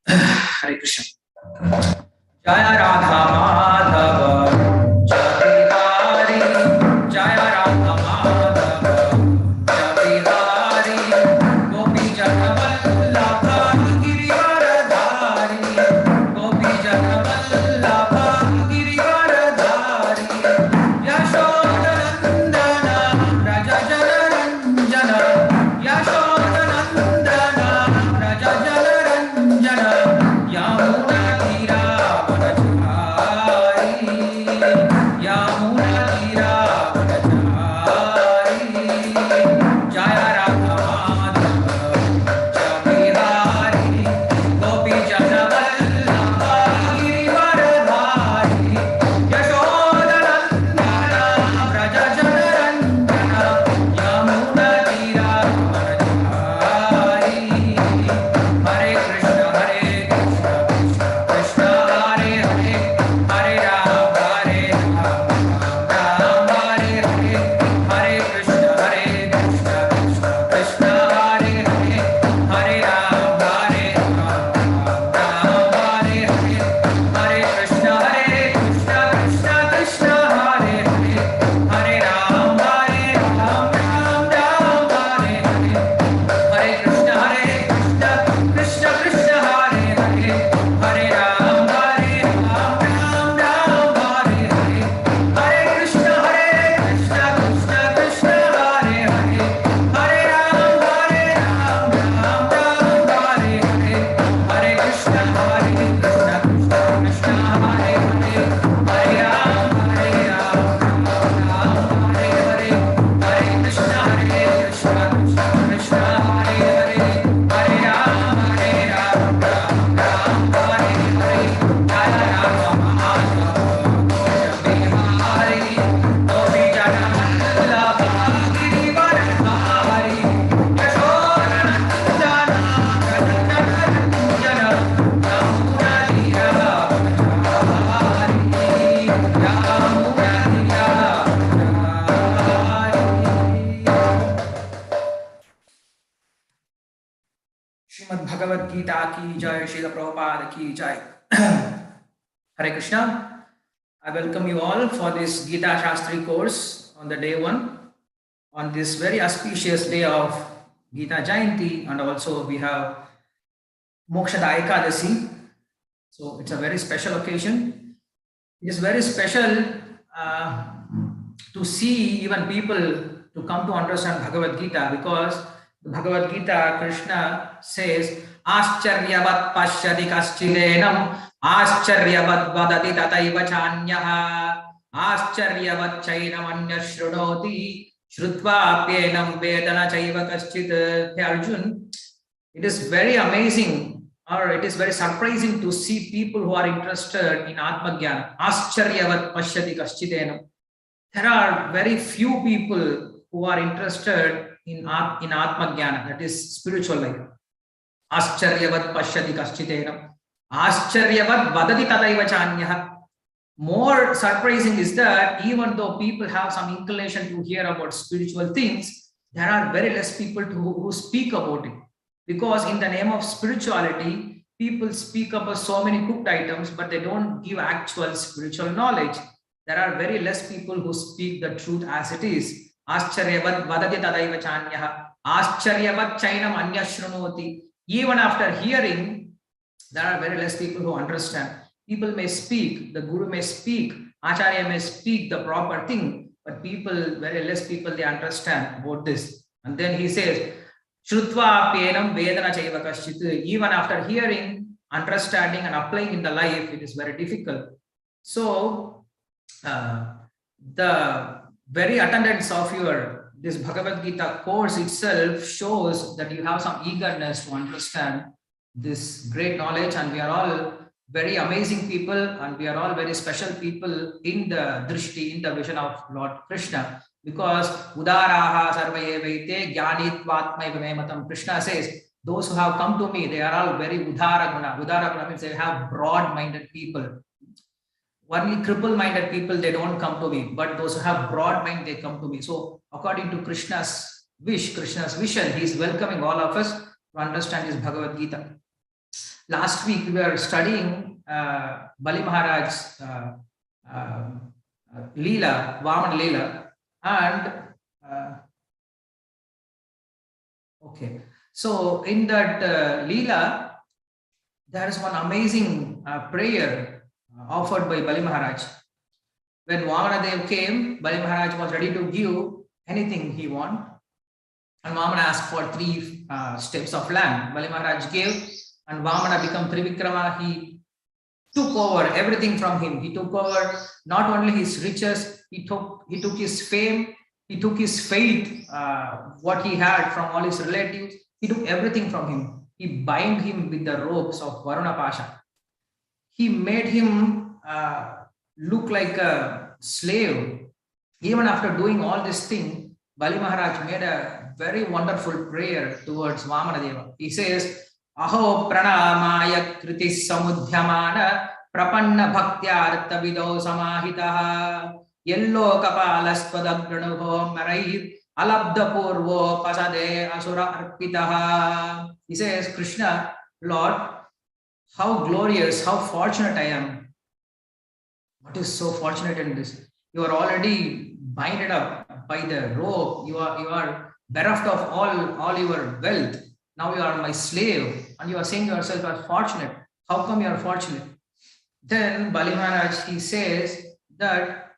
Hare Krishna. Jaya Radha Madhava Jai Hari Jaya Radha Madhava Jai Hari Gopi Janavallabha Girivaradhari Gopi Janavallabha Girivaradhari Yashodanandana Raja Janaranjana Yashodanandana Raja Janaranjana Yamuna Bhagavad-Gita ki jai, Srila Prabhupada ki jai. Hare Krishna. I welcome you all for this Gita Sastri course on the day 1, on this very auspicious day of Gita Jayanti, and also we have Mokshada Ekadasi. So it's a very special occasion. It is very special to see even people to come to understand Bhagavad-Gita, because the Bhagavad-Gita, Krishna says, Ascharyavat pashyati kaschidenam, Ascharyavat vadati tataiva chanyaha, Ascharyavat chainam anyashrunoti, Shrutva apyenam vedana chaiva kaschit. Hey Arjun, it is very amazing, or it is very surprising to see people who are interested in Atma Jnana. Ascharyavat pashyati kaschidenam. There are very few people who are interested in Atma Jnana, that is spiritual life. Ascharyavat pashyati kaschitenam, Ascharyavat vadati tadaiva chanyaha. More surprising is that even though people have some inclination to hear about spiritual things, there are very less people who speak about it. Because in the name of spirituality, people speak about so many cooked items, but they don't give actual spiritual knowledge. There are very less people who speak the truth as it is. Ascharyavat vadati tadaiva chanyaha, Ascharyavat chainam anyashrunoti. Even after hearing, there are very less people who understand. People may speak, the Guru may speak, Acharya may speak the proper thing, but people, very less people, they understand about this. And then he says, Shrutva apyenam vedana chaiva kaschit. Even after hearing, understanding and applying in the life, it is very difficult. So, the very attendance of this Bhagavad Gita course itself shows that you have some eagerness to understand this great knowledge, and we are all very amazing people, and we are all very special people in the drishti, in the vision of Lord Krishna, because udaraha sarvayevaite jnanitvatmaiva mematam. Krishna says, those who have come to me, they are all very udara guna. Udara guna means they have broad-minded people. Only cripple-minded people, they don't come to me, but those who have broad mind, they come to me. So according to Krishna's wish, Krishna's vision, he is welcoming all of us to understand his Bhagavad Gita. Last week we were studying Bali Maharaj's Leela, Vaman Leela, and okay. So in that Leela, there is one amazing prayer offered by Bali Maharaj. When Vamanadev came, Bali Maharaj was ready to give anything he wanted. And Vamana asked for 3 steps of land. Bali Maharaj gave, and Vamana became Trivikrama. He took over everything from him. He took over not only his riches, he took his fame, he took his faith, what he had from all his relatives. He took everything from him. He bound him with the ropes of Varuna Pasha. He made him look like a slave. Even after doing all this thing, Bali Maharaj made a very wonderful prayer towards Vamanadeva. He says, Aho pranamaya kriti samudhyamana prapanna bhaktya vido samahitaha yello kapalastvadagranuho marair alabda purvo pasade asura arpitaha. He says, Krishna, Lord, how glorious, how fortunate I am. What is so fortunate in this? You are already binded up by the rope. You are bereft of all your wealth. Now you are my slave, and you are saying yourself as fortunate. How come you are fortunate? Then Bali Maharaj, he says that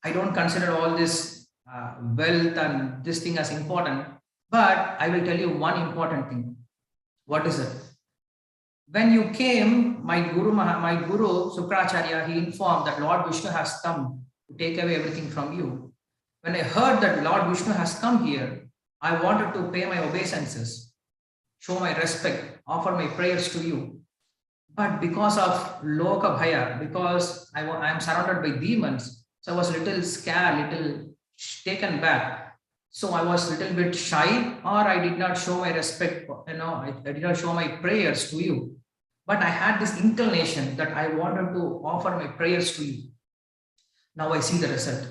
I don't consider all this wealth and this thing as important, but I will tell you one important thing. What is it? When you came, my guru Sukracharya, he informed that Lord Vishnu has come to take away everything from you. When I heard that Lord Vishnu has come here, I wanted to pay my obeisances, show my respect, offer my prayers to you. But because of Loka Bhaya, because I am surrounded by demons, so I was a little scared, little taken back. So I was a little bit shy, or I did not show my respect, I did not show my prayers to you. But I had this inclination that I wanted to offer my prayers to you. Now I see the result.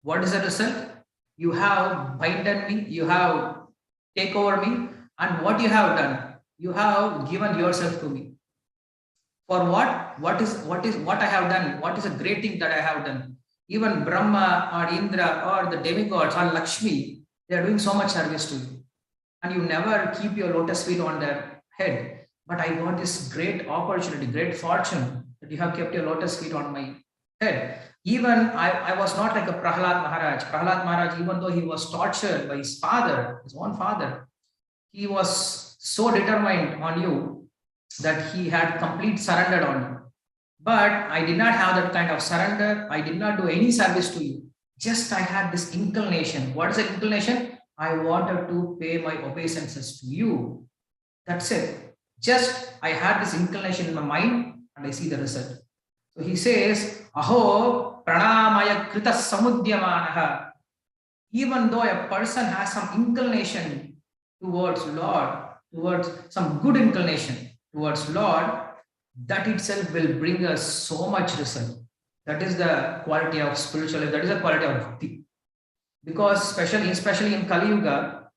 What is the result? You have binded me, you have taken over me, and what you have done? You have given yourself to me. For what? What I have done? What is a great thing that I have done? Even Brahma or Indra or the demigods or Lakshmi, they are doing so much service to you. And you never keep your lotus feet on their head. But I got this great opportunity, great fortune that you have kept your lotus feet on my head. Even I was not like a Prahlad Maharaj. Prahlad Maharaj, even though he was tortured by his father, his own father, he was so determined on you that he had complete surrender on you. But I did not have that kind of surrender. I did not do any service to you. Just I had this inclination. What is the inclination? I wanted to pay my obeisances to you. That's it. Just I had this inclination in my mind, and I see the result. So he says, Aho pranamaya krita samudyamanaha. Even though a person has some inclination towards Lord, towards some good inclination towards Lord, that itself will bring us so much result. That is the quality of spiritual life. That is the quality of bhakti. Because especially in Kali Yuga,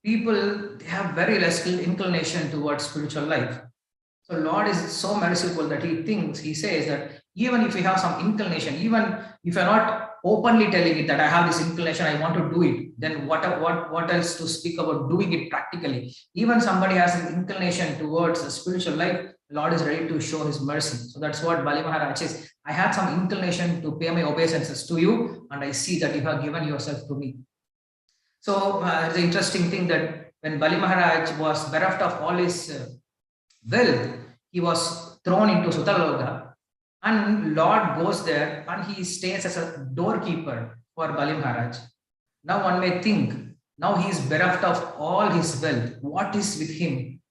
people, they have very less inclination towards spiritual life. So Lord is so merciful that he says that even if you have some inclination, even if you're not openly telling it that I have this inclination, I want to do it, then what else to speak about doing it practically? Even somebody has an inclination towards a spiritual life, Lord is ready to show his mercy. So that's what Bali Maharaj says. I had some inclination to pay my obeisances to you, and I see that you have given yourself to me. So it's an interesting thing that when Bali Maharaj was bereft of all his wealth, he was thrown into Sutaloka, and Lord goes there and he stays as a doorkeeper for Bali Maharaj. Now one may think, now he is bereft of all his wealth. What is with him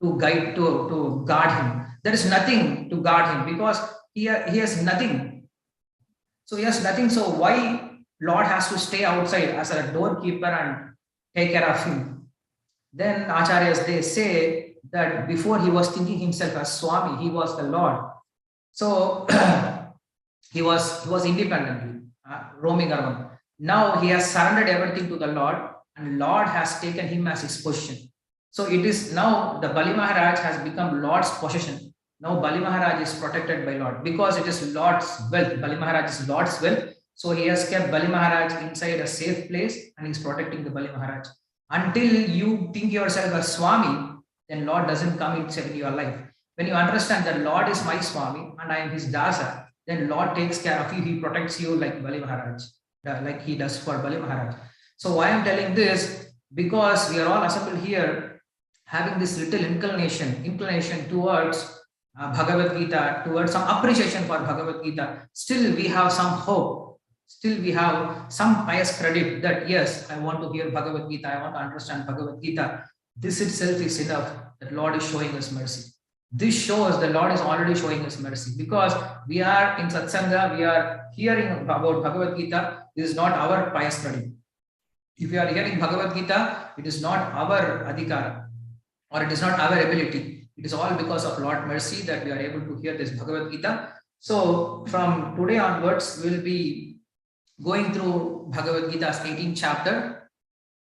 to guard him? There is nothing to guard him because he has nothing. So he has nothing. So why Lord has to stay outside as a doorkeeper and take care of him? Then Acharyas, they say that before he was thinking himself as Swami, he was the Lord. So he was independently roaming around. Now he has surrendered everything to the Lord, and Lord has taken him as his position. So it is now the Bali Maharaj has become Lord's possession. Now Bali Maharaj is protected by Lord because it is Lord's wealth. Bali Maharaj is Lord's wealth. So he has kept Bali Maharaj inside a safe place and he's protecting the Bali Maharaj. Until you think yourself a Swami, then Lord doesn't come in your life. When you understand that Lord is my Swami and I am his Dasa, then Lord takes care of you. He protects you like Bali Maharaj, like he does for Bali Maharaj. So why I'm telling this? Because we are all assembled here having this little inclination towards Bhagavad-Gita, towards some appreciation for Bhagavad-Gita. Still we have some hope. Still we have some pious credit that yes, I want to hear Bhagavad-Gita. I want to understand Bhagavad-Gita. This itself is enough that Lord is showing us mercy. This shows the Lord is already showing us mercy because we are in Satsanga, we are hearing about Bhagavad-Gita. This is not our pious credit. If we are hearing Bhagavad-Gita, it is not our adhikara or it is not our ability. It is all because of Lord mercy that we are able to hear this Bhagavad-Gita. So from today onwards, we will be going through Bhagavad-Gita's 18th chapter.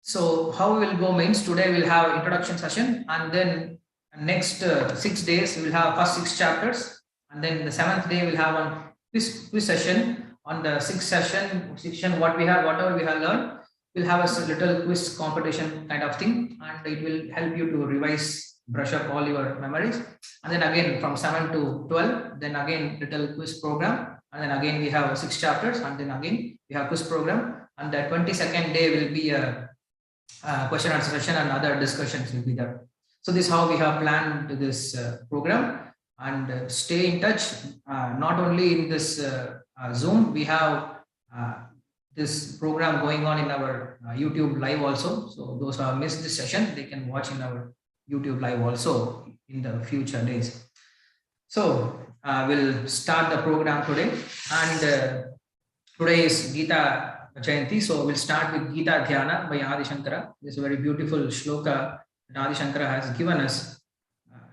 So how we will go means today we will have introduction session and then next 6 days we will have first 6 chapters and then the 7th day we will have one quiz session. On the 6th session whatever we have learned, we'll have a little quiz competition kind of thing and it will help you to revise, brush up all your memories. And then again from 7 to 12, then again little quiz program. And then again we have 6 chapters and then again we have quiz program. And the 22nd day will be a question answer session and other discussions will be there. So this is how we have planned this program and stay in touch. Not only in this Zoom, we have this program going on in our YouTube live also. So those who have missed this session, they can watch in our YouTube live also in the future days. So we'll start the program today. And today is Gita Jayanti. So we'll start with Gita Dhyana by Adi Shankara. This is a very beautiful shloka that Adi Shankara has given us.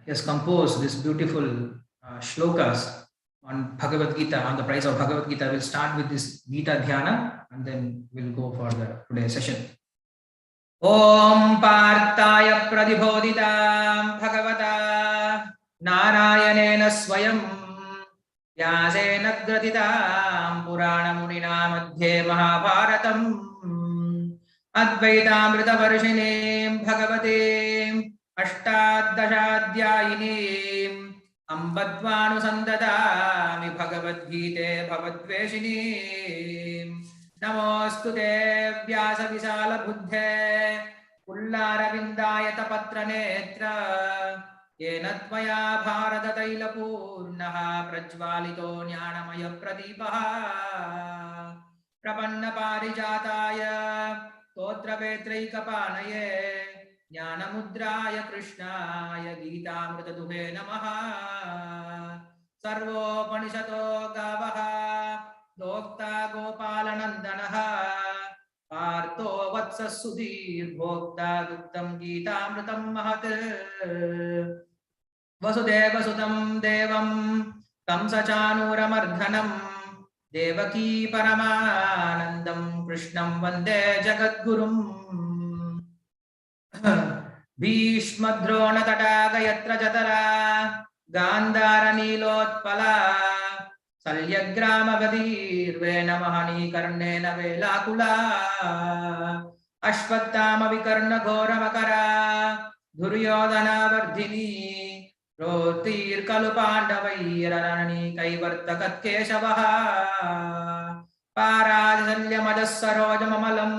He has composed this beautiful shlokas on Bhagavad-Gita, on the price of Bhagavad-Gita. We'll start with this Gita Dhyana and then we'll go for the today's session. Om Partaya Pradibodhitam Bhagavata Narayanena Swayam Vyasena Graditam Purana Munina Madhye Mahabharatam Advaitamrita Varshinim Bhagavate Ashtadashadhyayinim Ambadvanu Sandadami Bhagavad-Gita Bhavadveshinim Namostute Vyasa Visala Buddhe Ullara Vindayata Patra Netra Yenatvaya Bharata Taila Purnaha Prajvalito Jnanamaya Pradipaha Prapanna Parijataya Totra Vetraikapanaye Jnanamudraya Krishnaya Gitamrita Duhe Namaha Sarvo Panishato Gavaha Dokta Gopalanandanaha Partho Vatsa Sudhir Bhokta Duktam Gitamritam Mahat Vasudeva Sudam Devam Kamsachanuramardanam Devaki Paramanandam Krishnam Vande Jagadgurum Bhishmadrona Tadaga Yatra Jatara Gandhara Nilotpala Salyagrama Vadir Vena Mahani Karnena Velakula Ashvatthama Vikarna Ghora Makara Duryodhana Vardhini Rotir Kalupandavai Ranani Kaivartakat Keshavaha Parajalya Madasarojam Amalam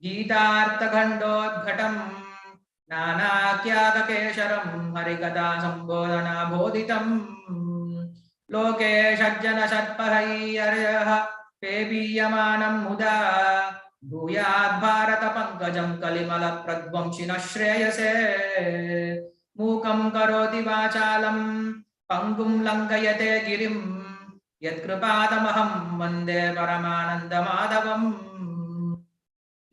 Gitartha Ghandodghatam Nana Kyaka Kesharam Harikata Sambodhana Bodhitam Loke Shajjana Shatparai Aryaha Pebiyamanam Muda Bhuyad Bharata Pankajam Kalimala Pradvamshina Shreyase Mukam Karoti Vachalam Pangum Lankayate Girim Yatkrupadamaham Vande Paramananda Madhavam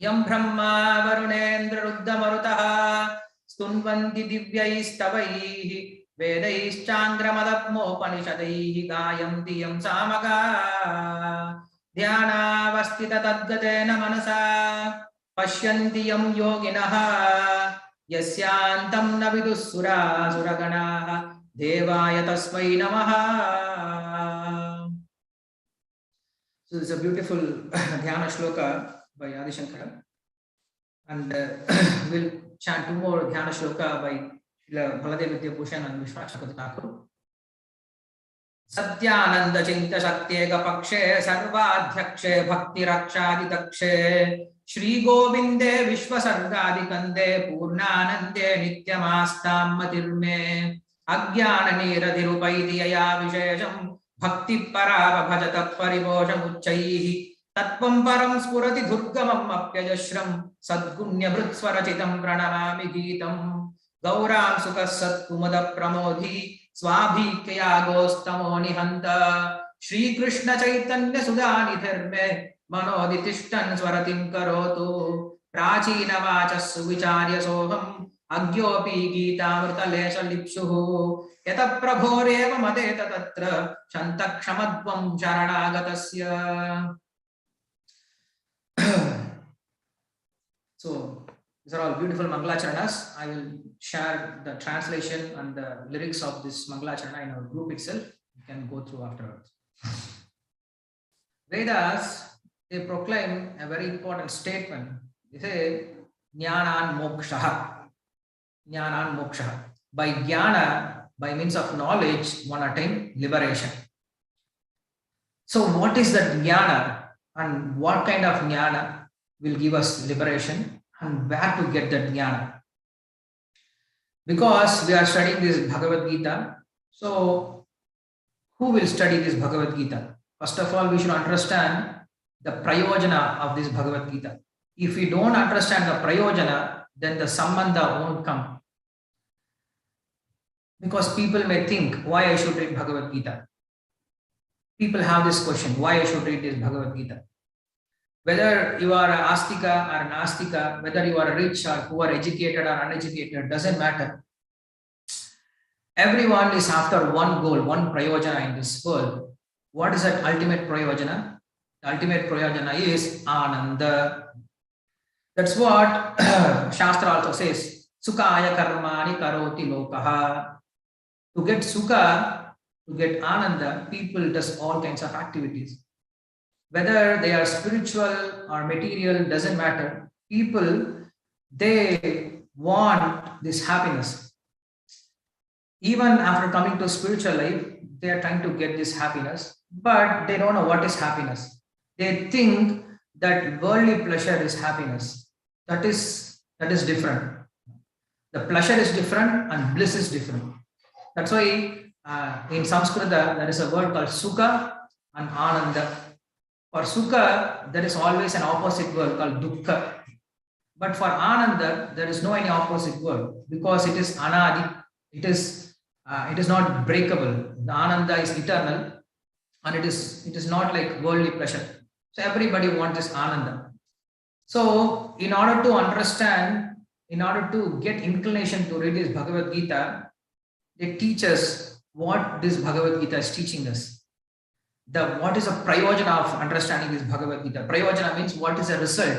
Yam Brahma Varunendra Ruddhamarutaha Stunvanti Divyaistavaihi Vedaischangramadapmopanishadaihi Gayanti Yam Samaga Dhyanavastita Tadgatena Manasa Pashyanti Yam Yoginaha Yasyantam na vidussura suraganaha devaya tasmai namaha. So this is a beautiful dhyana shloka by Adi Shankara. And we'll chant two more dhyana shloka by Baladev Vidyabhushan and Vishwanath Thakur. Satyananda Chinta Shakteka Pakshe Sarvadhyakshe Bhakti Rakshadi Dakshe Shri Govinde Vishwasargadi Kande Purnanande Nityamastam Matirme Agyana Niradirupaidiyaya Vishesham Bhakti Parava Bhajata Parivosham Uchaihi Tatvam Param Spurati Durgamam Apyajashram Sadgunya Vrutswarachitam Pranamami Geetam Gauram Sukhasat Kumada Pramodhi Swabhikya Gostamo Nihanta Shri Krishna Chaitanya Sudani Dharme Manoditishtan Swaratim Karotu Prachina Vachas Suvicharya Soham Agyopi Gita Mritalesha Lipshuhu Yata Prabhoreva Madeta Tatra Shantakshamadvam Sharanagatasya. So these are all beautiful Mangalacharanas. I will share the translation and the lyrics of this Mangalacharana in our group itself. You can go through afterwards. Vedas, they proclaim a very important statement. They say, Jnana moksha. Jnana moksha. By jnana, by means of knowledge, one attain liberation. So what is that jnana and what kind of jnana will give us liberation and where to get that jnana? Because we are studying this Bhagavad-Gita, so who will study this Bhagavad-Gita? First of all, we should understand the prayojana of this Bhagavad-Gita. If we don't understand the prayojana, then the sambandha won't come. Because people may think, why I should read Bhagavad-Gita? People have this question, why I should read this Bhagavad-Gita? Whether you are an astika or an astika, whether you are rich or poor, educated or uneducated, doesn't matter. Everyone is after one goal, one prayojana in this world. What is that ultimate prayojana? The ultimate prayojana is Ananda. That's what Shastra also says. Sukaya karmani karoti lokaha. To get sukha, to get Ananda, people does all kinds of activities. Whether they are spiritual or material, doesn't matter. People, they want this happiness. Even after coming to spiritual life, they are trying to get this happiness, but they don't know what is happiness. They think that worldly pleasure is happiness. That is different. The pleasure is different and bliss is different. That's why in Sanskrit there is a word called Sukha and Ananda. For Sukha, there is always an opposite word called Dukkha. But for Ananda, there is no any opposite word because it is Anadi. It is not breakable. The Ananda is eternal and it is not like worldly pleasure. So everybody wants this Ananda. So in order to understand, in order to get inclination to read this Bhagavad Gita, they teach us what this Bhagavad Gita is teaching us. What is a prayojana of understanding this Bhagavad Gita? Prayojana means what is the result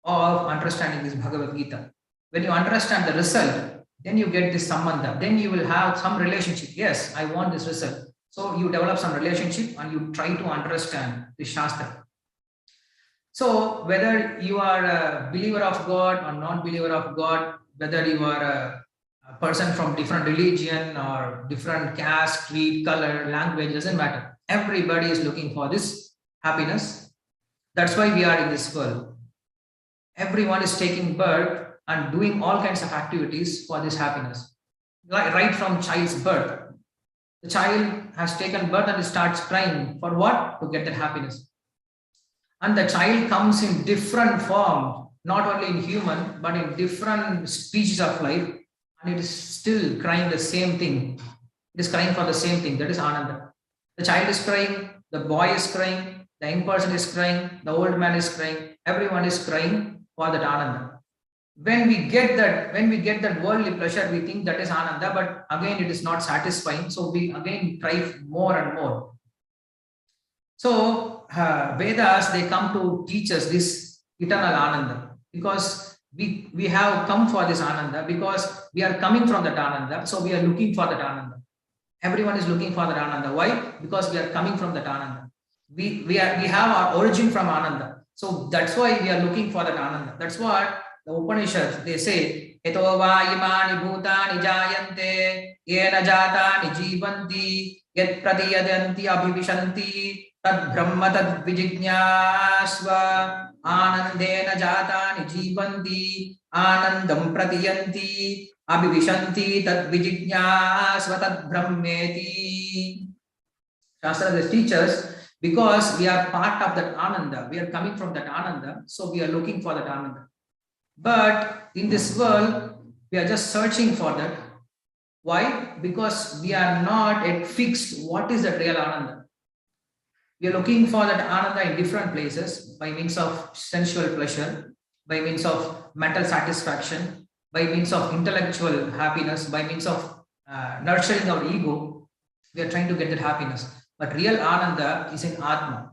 of understanding this Bhagavad Gita. When you understand the result, then you get this sambandha. Then you will have some relationship. Yes, I want this result. So you develop some relationship and you try to understand the Shastra. So whether you are a believer of God or non-believer of God, whether you are a person from different religion or different caste, creed, color, language, doesn't matter. Everybody is looking for this happiness. That's why we are in this world. Everyone is taking birth and doing all kinds of activities for this happiness. Right from child's birth. The child has taken birth and starts crying. For what? To get that happiness. And the child comes in different form, not only in human, but in different species of life. And it is still crying the same thing. It is crying for the same thing. That is Ananda. The child is crying, the boy is crying, the young person is crying, the old man is crying, everyone is crying for that Ananda. When we get that worldly pleasure, we think that is Ananda, but again it is not satisfying. So we again try more and more. So Vedas, they come to teach us this eternal Ananda, because we have come for this Ananda because we are coming from that Ananda. So we are looking for that Ananda. Everyone is looking for that Ananda. Why? Because we are coming from that Ananda. We have our origin from Ananda. So that's why we are looking for that Ananda. That's what the Upanishads, they say, Eto va imani bhutani jayante, yena jatani jivanti, yet pratiyadanti abhivishanti, tad brahma tad vijijñāsva, anandena jatani jivanti, anandam pratiyanti, abhivishanti tad vijijñāsva tad brahmeti. Shastras teach us because we are part of that Ananda, we are coming from that Ananda, so we are looking for that Ananda. But in this world, we are just searching for that. Why? Because we are not yet fixed what is the real Ananda. We are looking for that Ananda in different places by means of sensual pleasure, by means of mental satisfaction, by means of intellectual happiness, by means of nurturing our ego. We are trying to get that happiness. But real Ananda is in Atma.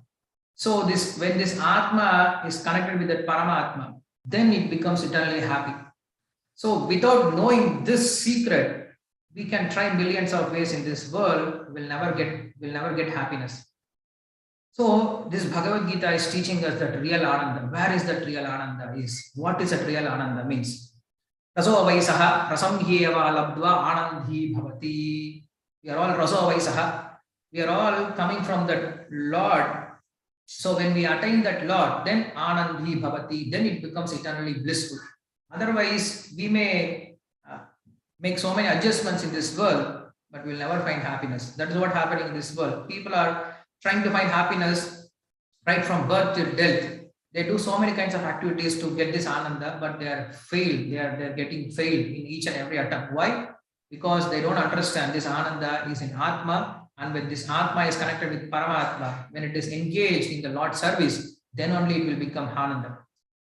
So when this Atma is connected with that Paramatma, then it becomes eternally happy. So without knowing this secret, we can try millions of ways in this world, we'll never get happiness. So this Bhagavad-Gita is teaching us that real Ananda. Where is that real Ananda is? What is that real Ananda means? Raso avaisaha rasam hyeva labdva anandhi bhavati. We are all raso avaisaha. We are all coming from that Lord. So when we attain that Lord, then anandhi bhavati, then it becomes eternally blissful. Otherwise, we may make so many adjustments in this world, but we'll never find happiness. That is what's happening in this world. People are trying to find happiness right from birth till death. They do so many kinds of activities to get this Ananda, but they are failed. They are getting failed in each and every attempt. Why? Because they don't understand this Ananda is in Atma. And when this Atma is connected with Paramatma, when it is engaged in the Lord's service, then only it will become Ananda.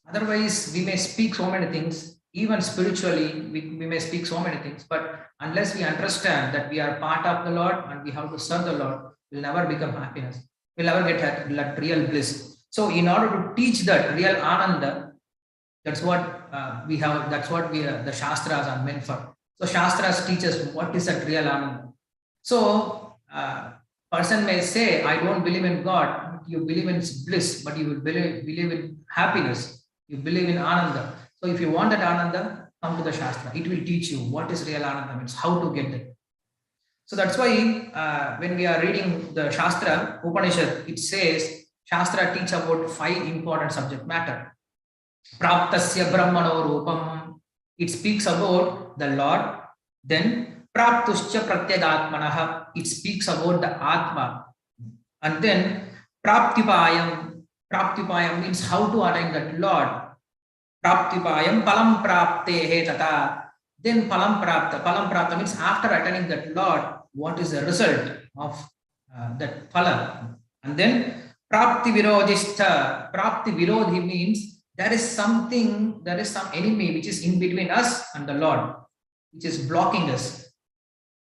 Otherwise, we may speak so many things, even spiritually, we may speak so many things, but unless we understand that we are part of the Lord and we have to serve the Lord, we'll never become happiness. We'll never get that real bliss. So in order to teach that real Ananda, that's what the Shastras are meant for. So Shastras teach us what is that real Ananda. So person may say, I don't believe in God. You believe in bliss, but you will believe in happiness. You believe in Ananda. So if you want that Ananda, come to the Shastra. It will teach you what is real Ananda means, how to get it. So that's why when we are reading the Shastra, Upanishad, it says, Shastra teach about 5 important subject matter. Praptasya Brahmano Rupam. It speaks about the Lord. Then Praptuscha Pratyagatmanaha, it speaks about the Atma. And then Praptipayam, Praptipayam means how to attain that Lord. Praptipayam, Palam Praptehe Tata. Then Palam Prapta means after attaining that Lord, what is the result of that Phala. And then Prapti Virodhistha, Prapti Virodhi means there is some enemy which is in between us and the Lord, which is blocking us.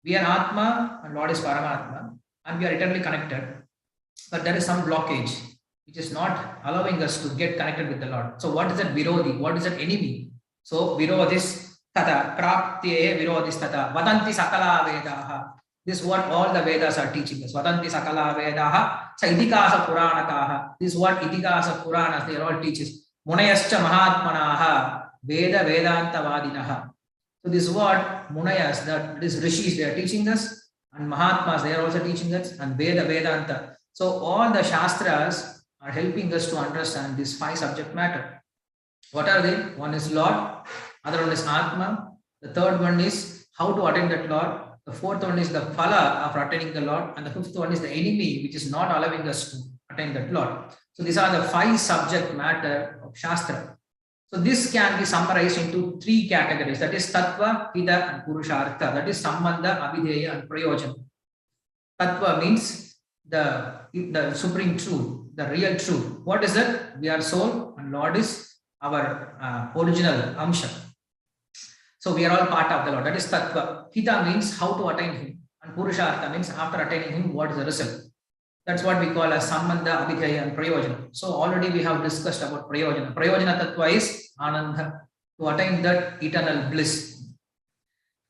We are Atma and Lord is Paramatma and we are eternally connected. But there is some blockage which is not allowing us to get connected with the Lord. So what is that Virodhi? What is that enemy? So Virodhis Tata, Praptiye Virodhis Tata, Vadanti Sakala Vedaha. This is what all the Vedas are teaching us. Vadanti Sakala Vedaha, Sa Idikasa Puranakaha. This is what Idikasa Puranas, they are all teachers. Munayascha Mahatmanaha, Veda Vedanta Vadinaha. So this is what Munayas, that is Rishis, they are teaching us, and Mahatmas, they are also teaching us, and Veda Vedanta. So all the Shastras are helping us to understand this 5 subject matter. What are they? One is Lord, other one is Atma, the third one is how to attain that Lord, the fourth one is the Phala of attaining the Lord, and the fifth one is the enemy which is not allowing us to attain that Lord. So these are the 5 subject matter of Shastra. So this can be summarized into 3 categories, that is Tattva, Hida and Purushartha, that is Sambandha, Abhideya and Prayojana. Tattva means the supreme truth, the real truth. What is it? We are soul and Lord is our original Amsha. So we are all part of the Lord, that is Tattva. Hita means how to attain Him, and Purushartha means after attaining Him, what is the result. That's what we call as Sambandha, Abhideya and Prayojana. So already we have discussed about Prayojana. Prayojana Tattva is Ananda. to attain that eternal bliss.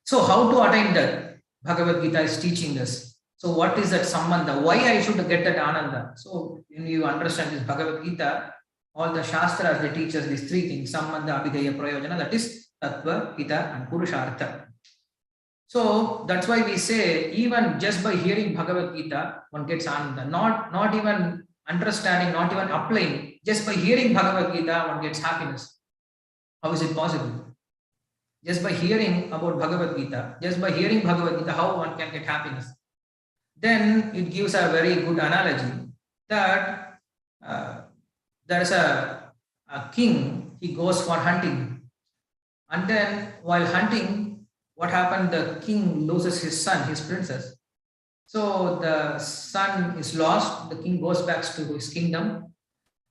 So how to attain that? Bhagavad-Gita is teaching us. So what is that sambandha? Why I should get that ananda? So when you understand this Bhagavad-Gita, all the Shastras, they teach us these three things: Sambandha, Abhidheya, Prayojana, that is Tattva, Hita and Purushartha. So that's why we say, even just by hearing Bhagavad-Gita, one gets ananda. Not even understanding, not even applying. Just by hearing Bhagavad-Gita, one gets happiness. How is it possible? Just by hearing about Bhagavad-Gita, just by hearing Bhagavad-Gita, how one can get happiness? Then it gives a very good analogy that there is a king, he goes for hunting. And then while hunting, what happened? The king loses his son, his princess. So the son is lost, the king goes back to his kingdom,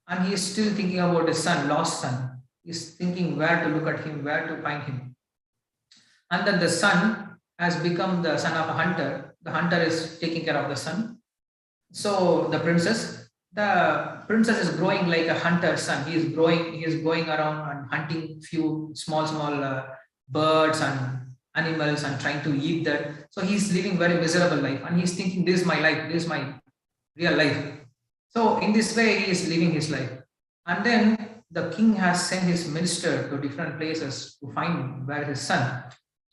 and he is still thinking about his son, lost son. He's thinking where to look at him, where to find him. And then the son has become the son of a hunter. The hunter is taking care of the son. So the princess is growing like a hunter's son. He is going around and hunting few small birds and animals and trying to eat that. So he's living very miserable life, and he's thinking, this is my life, this is my real life. So in this way, he is living his life. And then the king has sent his minister to different places to find where his son.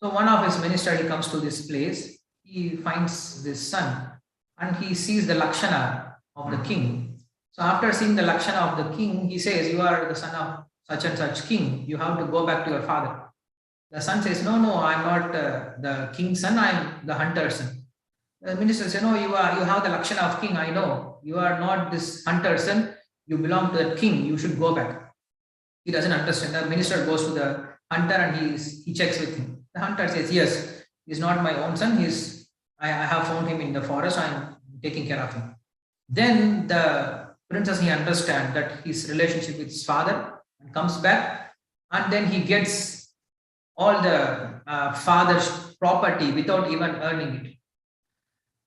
So one of his minister, he comes to this place, he finds this son, and he sees the Lakshana of the king. So after seeing the Lakshana of the king, he says, you are the son of such and such king, you have to go back to your father. The son says, no, I'm not the king's son, I'm the hunter's son. The minister says, no, you have the Lakshana of king, I know. You are not this hunter's son, you belong to the king, you should go back. He doesn't understand. The minister goes to the hunter and he checks with him. The hunter says, yes, he's not my own son, I have found him in the forest, I'm taking care of him. Then the princess, he understands that his relationship with his father, and comes back, and then he gets all the father's property without even earning it.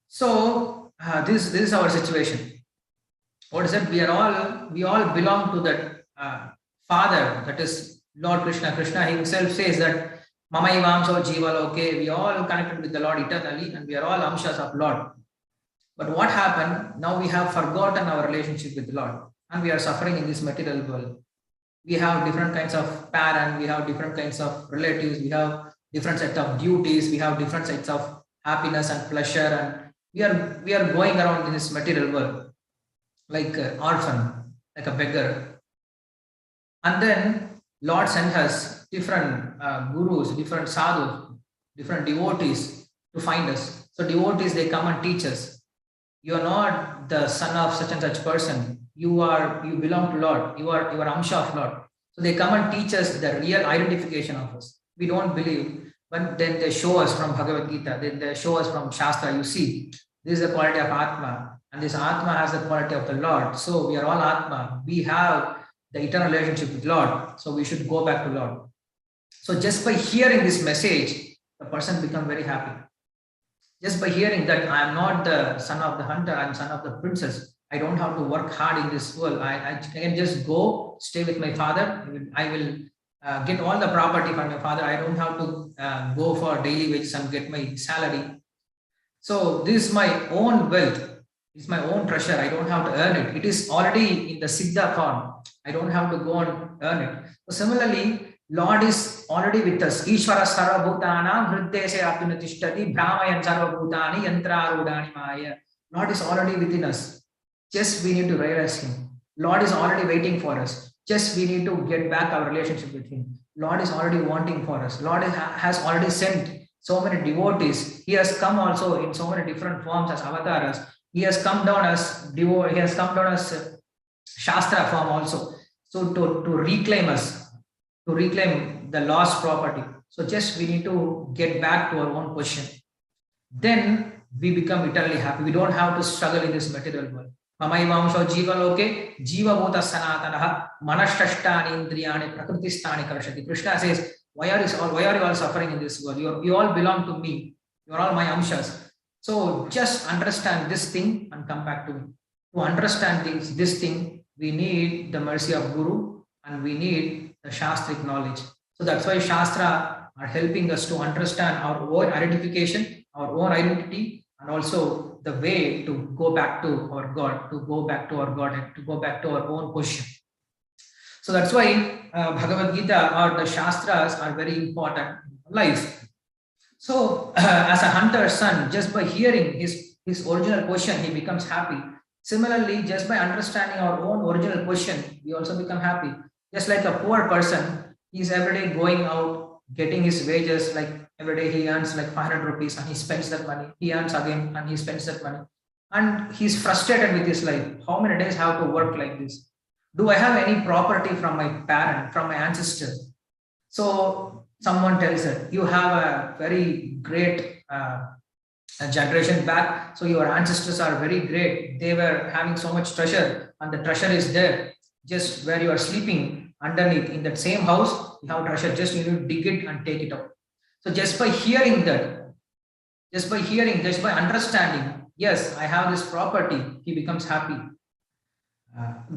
So this is our situation. What is it? We all belong to that father, that is Lord Krishna. Krishna himself says that Mama Ivamso Jiva Loke, we all connected with the Lord eternally, and we are all amshas of Lord. But what happened? Now we have forgotten our relationship with the Lord, and we are suffering in this material world. We have different kinds of parents, we have different kinds of relatives, we have different set of duties, we have different sets of happiness and pleasure, and we are going around in this material world like an orphan, like a beggar. And then Lord sent us different gurus, different sadhus, different devotees to find us. So devotees, they come and teach us. You are not the son of such and such person. You belong to Lord. You are amsha of Lord. So they come and teach us the real identification of us. We don't believe, but then they show us from Bhagavad-Gita. Then they show us from Shastra. You see, this is the quality of Atma, and this Atma has the quality of the Lord. So we are all Atma. We have the eternal relationship with Lord. So we should go back to Lord. So just by hearing this message, the person becomes very happy. Just by hearing that I am not the son of the hunter, I am son of the princess. I don't have to work hard in this world. I can just go stay with my father. I will get all the property from my father. I don't have to go for daily wages and get my salary. So this is my own wealth. It's my own treasure. I don't have to earn it. It is already in the Siddha form. I don't have to go and earn it. So similarly, Lord is already with us. Ishvara sarvabhutana hriddeshe arjuna tishtati brahmayan sarvabhutani yantrarudani maya. Lord is already within us. Just we need to realize him. Lord is already waiting for us. Just we need to get back our relationship with him. Lord is already wanting for us. Lord has already sent so many devotees. He has come also in so many different forms as avatars. He has come down as devotee. He has come down as Shastra form also. So to reclaim us, to reclaim the lost property. So just we need to get back to our own position. Then we become eternally happy. We don't have to struggle in this material world. Mamaivamsho jiva loke jiva bhuta sanatanaha manashtastani indriyani prakristani karshati. Krishna says, why are you all suffering in this world? You all belong to me. You are all my amshas. So just understand this thing and come back to me. To understand this thing, we need the mercy of Guru and we need the Shastric knowledge. So that's why Shastra are helping us to understand our own identification, our own identity, and also the way to go back to our God, to go back to our Godhead, to go back to our own position. So that's why Bhagavad-Gita or the Shastras are very important in life. So as a hunter's son, just by hearing his original question, he becomes happy. Similarly, just by understanding our own original question, we also become happy. Just like a poor person, he's every day going out, getting his wages, like every day he earns like 500 rupees and he spends that money. He earns again and he spends that money. And he's frustrated with his life. How many days I have to work like this? Do I have any property from my parent, from my ancestors? So someone tells her, you have a very great generation back. So your ancestors are very great. They were having so much treasure, and the treasure is there. Just where you are sleeping underneath in that same house, you have treasure. Just you need to dig it and take it out. So just by hearing that, just by understanding, yes, I have this property, he becomes happy.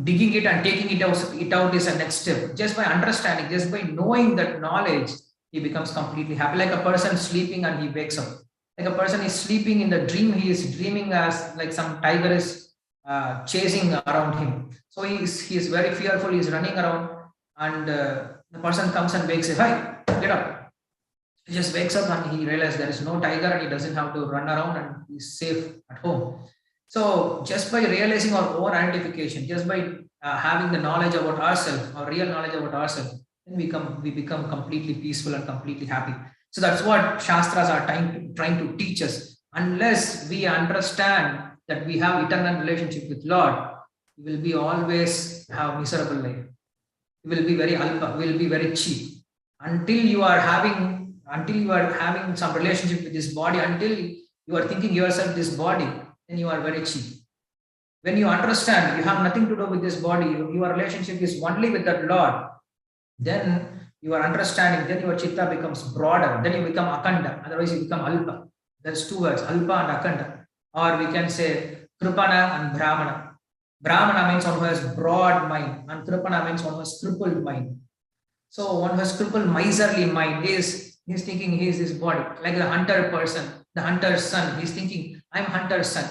Digging it and taking it out is a next step. Just by understanding, just by knowing that knowledge, he becomes completely happy. Like a person sleeping and he wakes up. Like a person is sleeping in the dream, he is dreaming as like some tiger is chasing around him. So he is very fearful, he is running around, and the person comes and wakes him, hi, get up. He just wakes up and he realizes there is no tiger and he doesn't have to run around and he's safe at home. So just by realizing our own identification, just by having the knowledge about ourselves, our real knowledge about ourselves, then we become completely peaceful and completely happy. So that's what Shastras are trying to teach us. Unless we understand that we have eternal relationship with Lord, we will be always have miserable life. We will be very alpa, we will be very cheap. Until you are having some relationship with this body, until you are thinking yourself this body, then you are very cheap. When you understand you have nothing to do with this body, your relationship is only with that Lord, then you are understanding, then your chitta becomes broader, then you become akanda, otherwise you become alpa. There's two words, alpa and akanda. Or we can say kripana and brahmana. Brahmana means one who has broad mind, and kripana means one who has crippled mind. So one who has crippled miserly mind he's thinking he is this body, like the hunter person, the hunter's son. He's thinking, I'm hunter's son.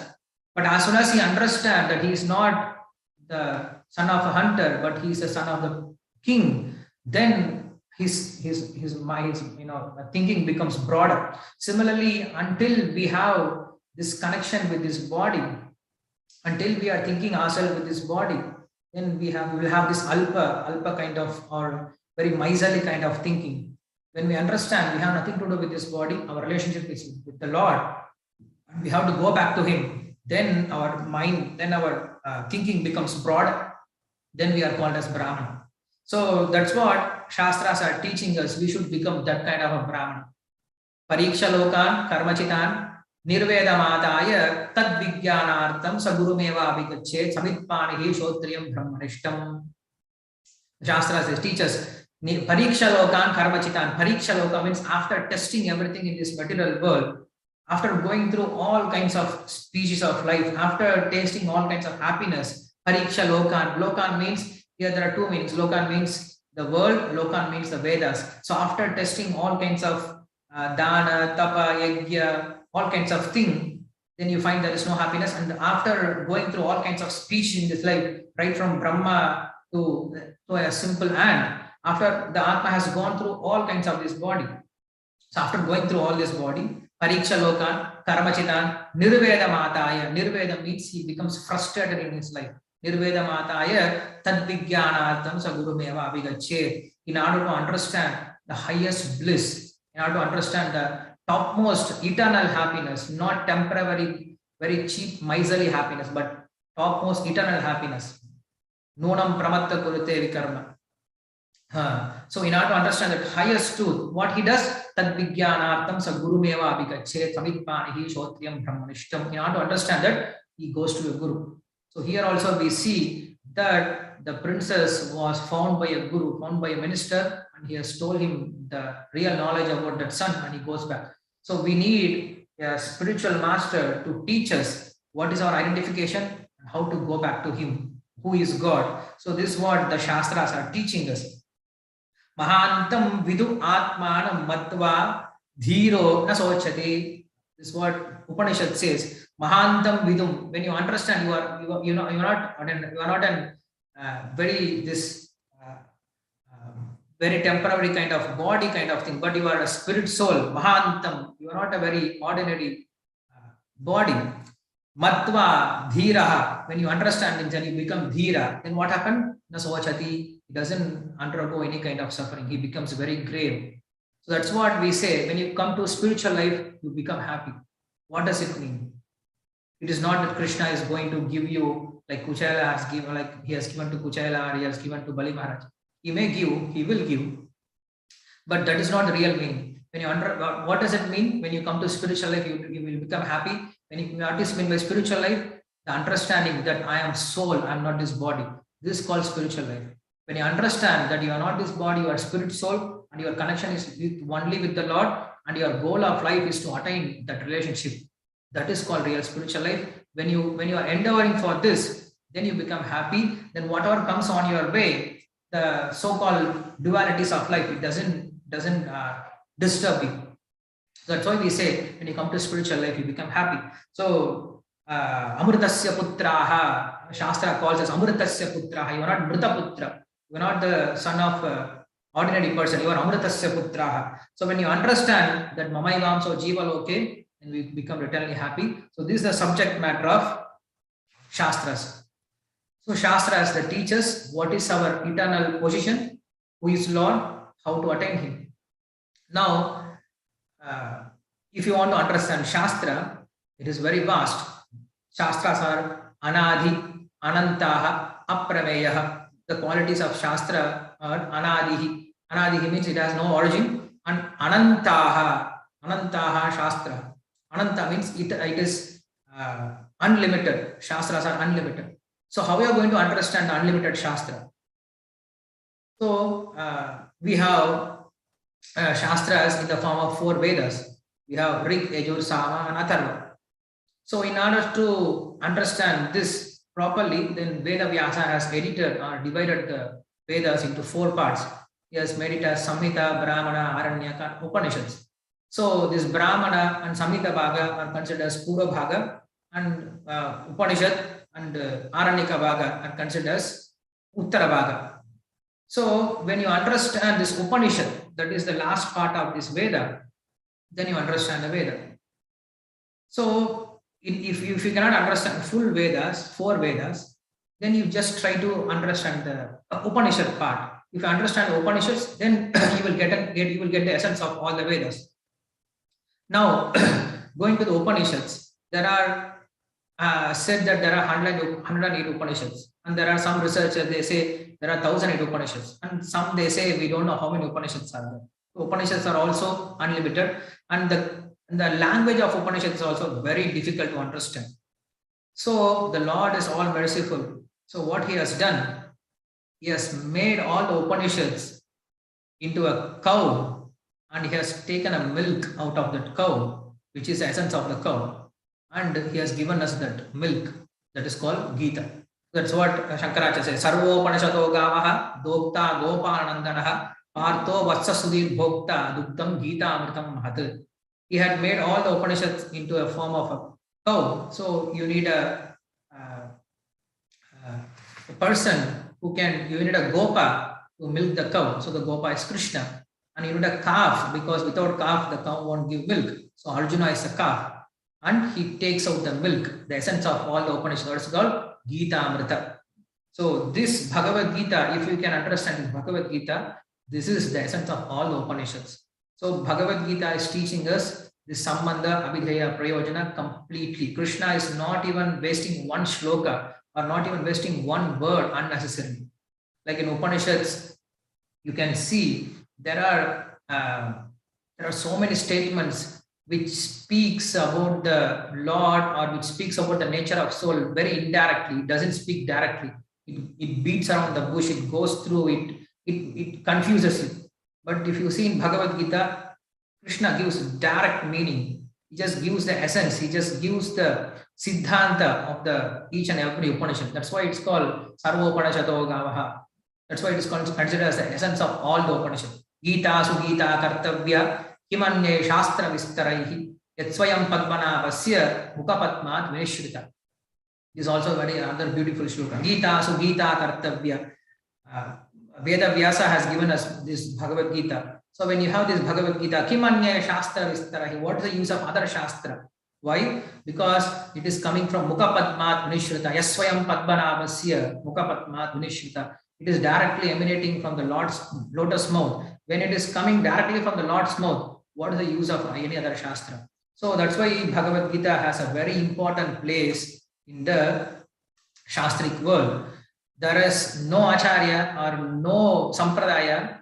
But as soon as he understands that he is not the son of a hunter, but he is the son of the king, then his mind, thinking becomes broader. Similarly, until we have this connection with this body, until we are thinking ourselves with this body, then we will have this alpa kind of, or very miserly kind of thinking. When we understand we have nothing to do with this body, our relationship is with the Lord, and we have to go back to Him, then our mind, then our thinking becomes broad, then we are called as Brahmana. So that's what Shastras are teaching us. We should become that kind of a Brahmana. Pariksha lokan karmachitan nirvedamadaya tad vijnanartam sagurumeva abhigachet samitpanihi shotriyam brahmanishtam. Shastras teach us Pariksha lokan karmachitan. Pariksha loka means after testing everything in this material world, after going through all kinds of species of life, after tasting all kinds of happiness, Pariksha lokan. Lokan means, here there are two meanings. Lokan means the world, lokan means the Vedas. So after testing all kinds of dana, tapa, yajna, all kinds of things, then you find there is no happiness. And after going through all kinds of species in this life, right from Brahma to a simple ant, after the Atma has gone through all kinds of this body. So after going through all this body, Pariksha lokan, karmachitan, nirveda mataya. Nirveda means he becomes frustrated in his life. Nirveda mataya tadvijnanartam sagurumeva abhigachet. In order to understand the highest bliss, in order to understand the topmost eternal happiness, not temporary, very cheap, miserly happiness, but topmost eternal happiness. Nonam pramatta kurute vikarma. So in order to understand that highest truth, what he does, tadvijnanartam sagurumeva abhigachet samitpanihi shotriyam brahmanishtam. In order to understand that, he goes to a guru. So here also we see that the princess was found by a guru, found by a minister, and he has told him the real knowledge about that son, and he goes back. So we need a spiritual master to teach us what is our identification and how to go back to him, who is God. So this is what the Shastras are teaching us. Mahantam vidu atmanam matva dhiro na sochati. This is what Upanishad says. Mahantam vidum. When you understand, you are not an very this very temporary kind of body kind of thing, but you are a spirit soul. Mahantam. You are not a very ordinary body. Matva dhiraha. When you understand and you become dhira, then what happened? Nasovachati. He doesn't undergo any kind of suffering. He becomes very grave. So that's what we say. When you come to spiritual life, you become happy. What does it mean? It is not that Krishna is going to give you like Kuchaila has given, like he has given to Kuchaila or he has given to Bali Maharaj. He may give, he will give, but that is not the real meaning. When you what does it mean? When you come to spiritual life, you will become happy. When you what is mean by spiritual life? The understanding that I am soul, I am not this body. This is called spiritual life. When you understand that you are not this body, you are spirit soul, and your connection is only with the Lord, and your goal of life is to attain that relationship. That is called real spiritual life. When you are endeavoring for this, then you become happy. Then whatever comes on your way, the so-called dualities of life, it doesn't disturb you. So that's why we say when you come to spiritual life, you become happy. So Amritasya putraha, Shastra calls us Amritasya putraha. You are not Mrita putra. You are not the son of ordinary person. You are Amritasya putraha. So when you understand that Mamaivam so Jiva Loke, and we become eternally happy. So this is the subject matter of Shastras. So Shastras that teaches what is our eternal position, who is Lord, how to attain Him. Now, if you want to understand Shastra, it is very vast. Shastras are Anadi, Anantaha, Aprameyaha. The qualities of Shastra are Anadihi. Anadihi means it has no origin, and Anantaha, Anantaha Shastra. Ananta means it is unlimited. Shastras are unlimited. So how are you going to understand the unlimited Shastra? So we have Shastras in the form of 4 Vedas. We have Rig, Yajur, Sama and Atharva. So in order to understand this properly, then Veda Vyasa has edited or divided the Vedas into 4 parts. He has made it as Samhita, Brahmana, Aranyaka, and Upanishads. So this Brahmana and Samhita Bhaga are considered as Pura Bhaga, and Upanishad and Aranyaka Bhaga are considered as Uttara Bhaga. So when you understand this Upanishad, that is the last part of this Veda, then you understand the Veda. So if you cannot understand full Vedas, 4 Vedas, then you just try to understand the Upanishad part. If you understand the Upanishads, then you will get the essence of all the Vedas. Now, going to the Upanishads, there are said that there are 108 Upanishads, and there are some researchers, they say there are 1008 Upanishads, and some they say we don't know how many Upanishads are there. So Upanishads are also unlimited, and the language of Upanishads is also very difficult to understand. So the Lord is all merciful. So what He has done, He has made all the Upanishads into a cow, and He has taken a milk out of that cow, which is the essence of the cow, and He has given us that milk that is called Gita. That's what Shankaracharya says. Sarvo Upanishado Gavaha Dokta Gopanandanaha Partho Vatsa Sudhir Bhokta Duktam Gita Amritam Mahat. He had made all the Upanishads into a form of a cow. So you need a person who can, you need a Gopa to milk the cow. So the Gopa is Krishna. And you need a calf, because without calf, the cow won't give milk. So Arjuna is a calf. And he takes out the milk, the essence of all the Upanishads. It's called Gita Amrita. So this Bhagavad-Gita, if you can understand Bhagavad-Gita, this is the essence of all the Upanishads. So Bhagavad-Gita is teaching us this Sambandha, Abhidheya, Prayojana completely. Krishna is not even wasting one shloka or not even wasting one word unnecessarily. Like in Upanishads, you can see there are so many statements which speaks about the Lord or which speaks about the nature of soul very indirectly. It doesn't speak directly. It beats around the bush. It goes through. It confuses you. But if you see in Bhagavad Gita, Krishna gives direct meaning. He just gives the essence. He just gives the siddhanta of the each and every Upanishad. That's why it's called Sarvo Upanishado Gavaha. That's why it is considered as the essence of all the Upanishads. Gita Sugita Kartavya Kimanye Shastra Vistaraihi Yatsvayam Padmanabhasya Mukapatmat Vinishrita. This is also very another beautiful shloka. Gita Sugita Kartavya. Veda Vyasa has given us this Bhagavad Gita. So when you have this Bhagavad Gita, Kimanye Shastra Vistarahi, what is the use of other Shastra? Why? Because it is coming from Mukha Padmat Vinishrita, Yasvayam Padmanabhasya, Mukha Padmat Vinishrita. It is directly emanating from the Lord's lotus mouth. When it is coming directly from the Lord's mouth, what is the use of any other Shastra? So that's why Bhagavad Gita has a very important place in the Shastric world. There is no Acharya or no Sampradaya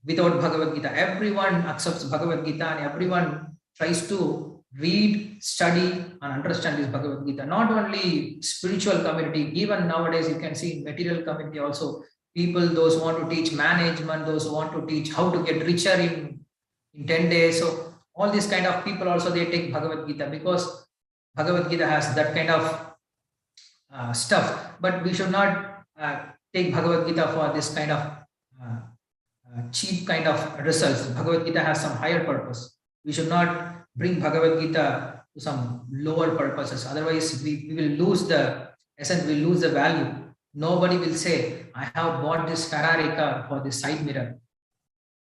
without Bhagavad Gita. Everyone accepts Bhagavad Gita and everyone tries to read, study and understand this Bhagavad Gita. Not only spiritual community, even nowadays you can see in material community also, people, those who want to teach management, those who want to teach how to get richer in 10 days. So all these kind of people also, they take Bhagavad Gita because Bhagavad Gita has that kind of stuff. But we should not take Bhagavad Gita for this kind of cheap kind of results. Bhagavad Gita has some higher purpose. We should not bring Bhagavad Gita to some lower purposes. Otherwise, we will lose the essence, we will lose the value. Nobody will say, I have bought this Ferrari car for this side mirror.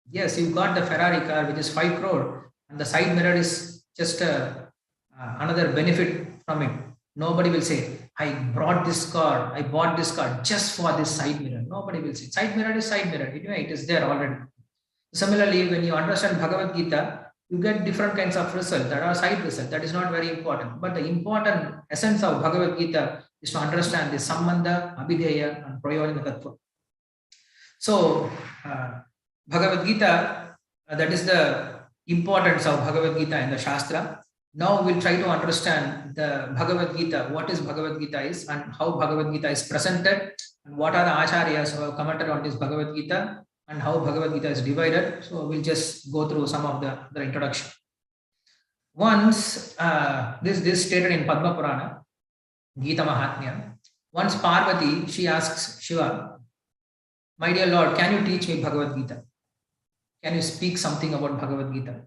Yes, you got the Ferrari car, which is 5 crore, and the side mirror is just another benefit from it. Nobody will say, I bought this car just for this side mirror. Nobody will say. Side mirror is side mirror. Anyway, it is there already. Similarly, when you understand Bhagavad Gita, you get different kinds of results that are side results. That is not very important. But the important essence of Bhagavad Gita is to understand the Sambandha, Abhideya, and Prayojana Tattva. So, Bhagavad Gita, that is the importance of Bhagavad Gita in the Shastra. Now we'll try to understand the Bhagavad Gita, what is Bhagavad Gita is and how Bhagavad Gita is presented and what are the Acharyas who have commented on this Bhagavad Gita and how Bhagavad Gita is divided. So we'll just go through some of the introduction. Once, this is stated in Padma Purana, Gita Mahatmya. Once Parvati, she asks Shiva, my dear Lord, can you teach me Bhagavad Gita? Can you speak something about Bhagavad Gita?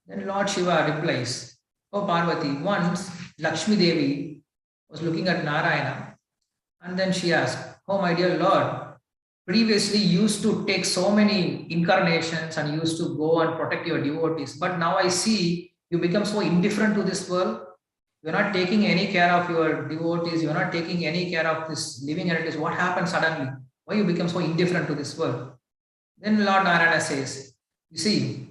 Then Lord Shiva replies, oh Parvati, once Lakshmi Devi was looking at Narayana and then she asked, oh my dear Lord, previously you used to take so many incarnations and used to go and protect your devotees, but now I see you become so indifferent to this world. You're not taking any care of your devotees, you're not taking any care of this living entities. What happened suddenly? Why you become so indifferent to this world? Then Lord Narayana says, you see,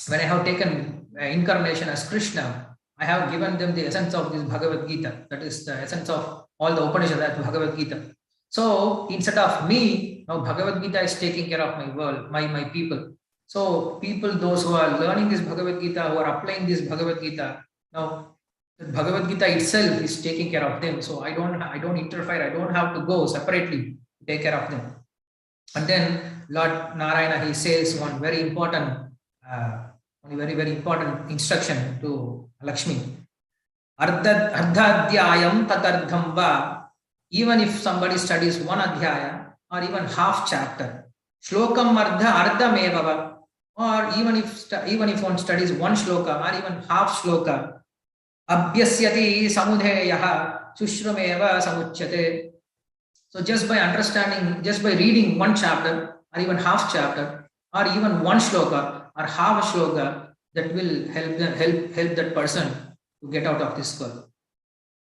when I have taken incarnation as Krishna, I have given them the essence of this Bhagavad Gita. That is the essence of all the Upanishads, that Bhagavad Gita. So instead of me, now Bhagavad Gita is taking care of my world, my people. So people, those who are learning this Bhagavad Gita, who are applying this Bhagavad Gita, now the Bhagavad Gita itself is taking care of them. So I don't interfere. I don't have to go separately to take care of them. And then Lord Narayana, he says one very important instruction to Lakshmi. Ardhadhyayam tatardham va. Even if somebody studies one adhyaya or even half chapter, shlokam ardham eva, or even if one studies one shloka or even half shloka, abhyasyati samudheyaha sushrumeva samuchyate. So just by understanding, just by reading one chapter or even half chapter or even one shloka or half a shloka, that will help that person to get out of this world.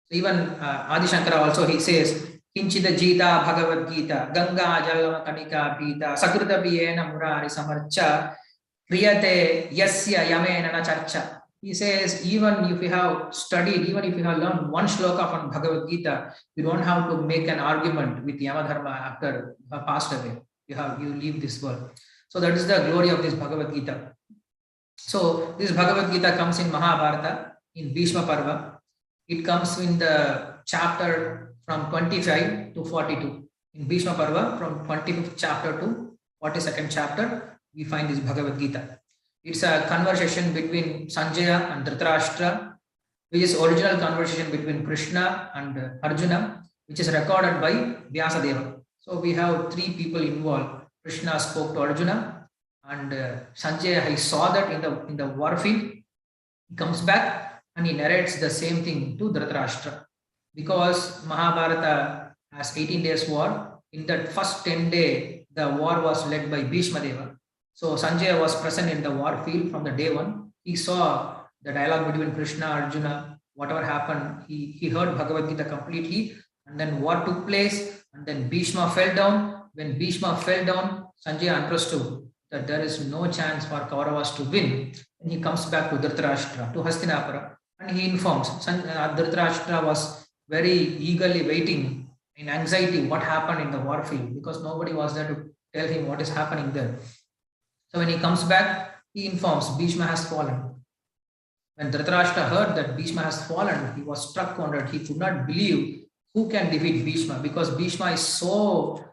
So even Adi Shankara also, he says, Kinchida Jita Bhagavad Gita, Ganga Jalama Kanika Pita, Sakruta Biyena Murari Samarcha, Kriyate Yasya Yamena Charcha. He says, even if you have studied, even if you have learned one shloka from Bhagavad Gita, you don't have to make an argument with Yamadharma after you have passed away. You leave this world. So that is the glory of this Bhagavad Gita. So this Bhagavad Gita comes in Mahabharata, in Bhishma Parva. It comes in the chapter from 25 to 42. In Bhishma Parva, from 25th chapter to 42nd chapter, we find this Bhagavad Gita. It's a conversation between Sanjaya and Dhritarashtra, which is original conversation between Krishna and Arjuna, which is recorded by Vyasadeva. So we have three people involved. Krishna spoke to Arjuna, and Sanjay, he saw that in the war field. He comes back and he narrates the same thing to Dhritarashtra. Because Mahabharata has 18 days war, in that first 10 day, the war was led by Bhishma Deva. So Sanjay was present in the war field from the day one. He saw the dialogue between Krishna, Arjuna, whatever happened. He heard Bhagavad Gita completely, and then war took place, and then Bhishma fell down. When Bhishma fell down, Sanjay understood that there is no chance for Kauravas to win. And he comes back to Dhritarashtra, to Hastinapura, and he informs. Dhritarashtra was very eagerly waiting in anxiety what happened in the war field, because nobody was there to tell him what is happening there. So when he comes back, he informs Bhishma has fallen. When Dhritarashtra heard that Bhishma has fallen, he was struck on it. He could not believe who can defeat Bhishma, because Bhishma is so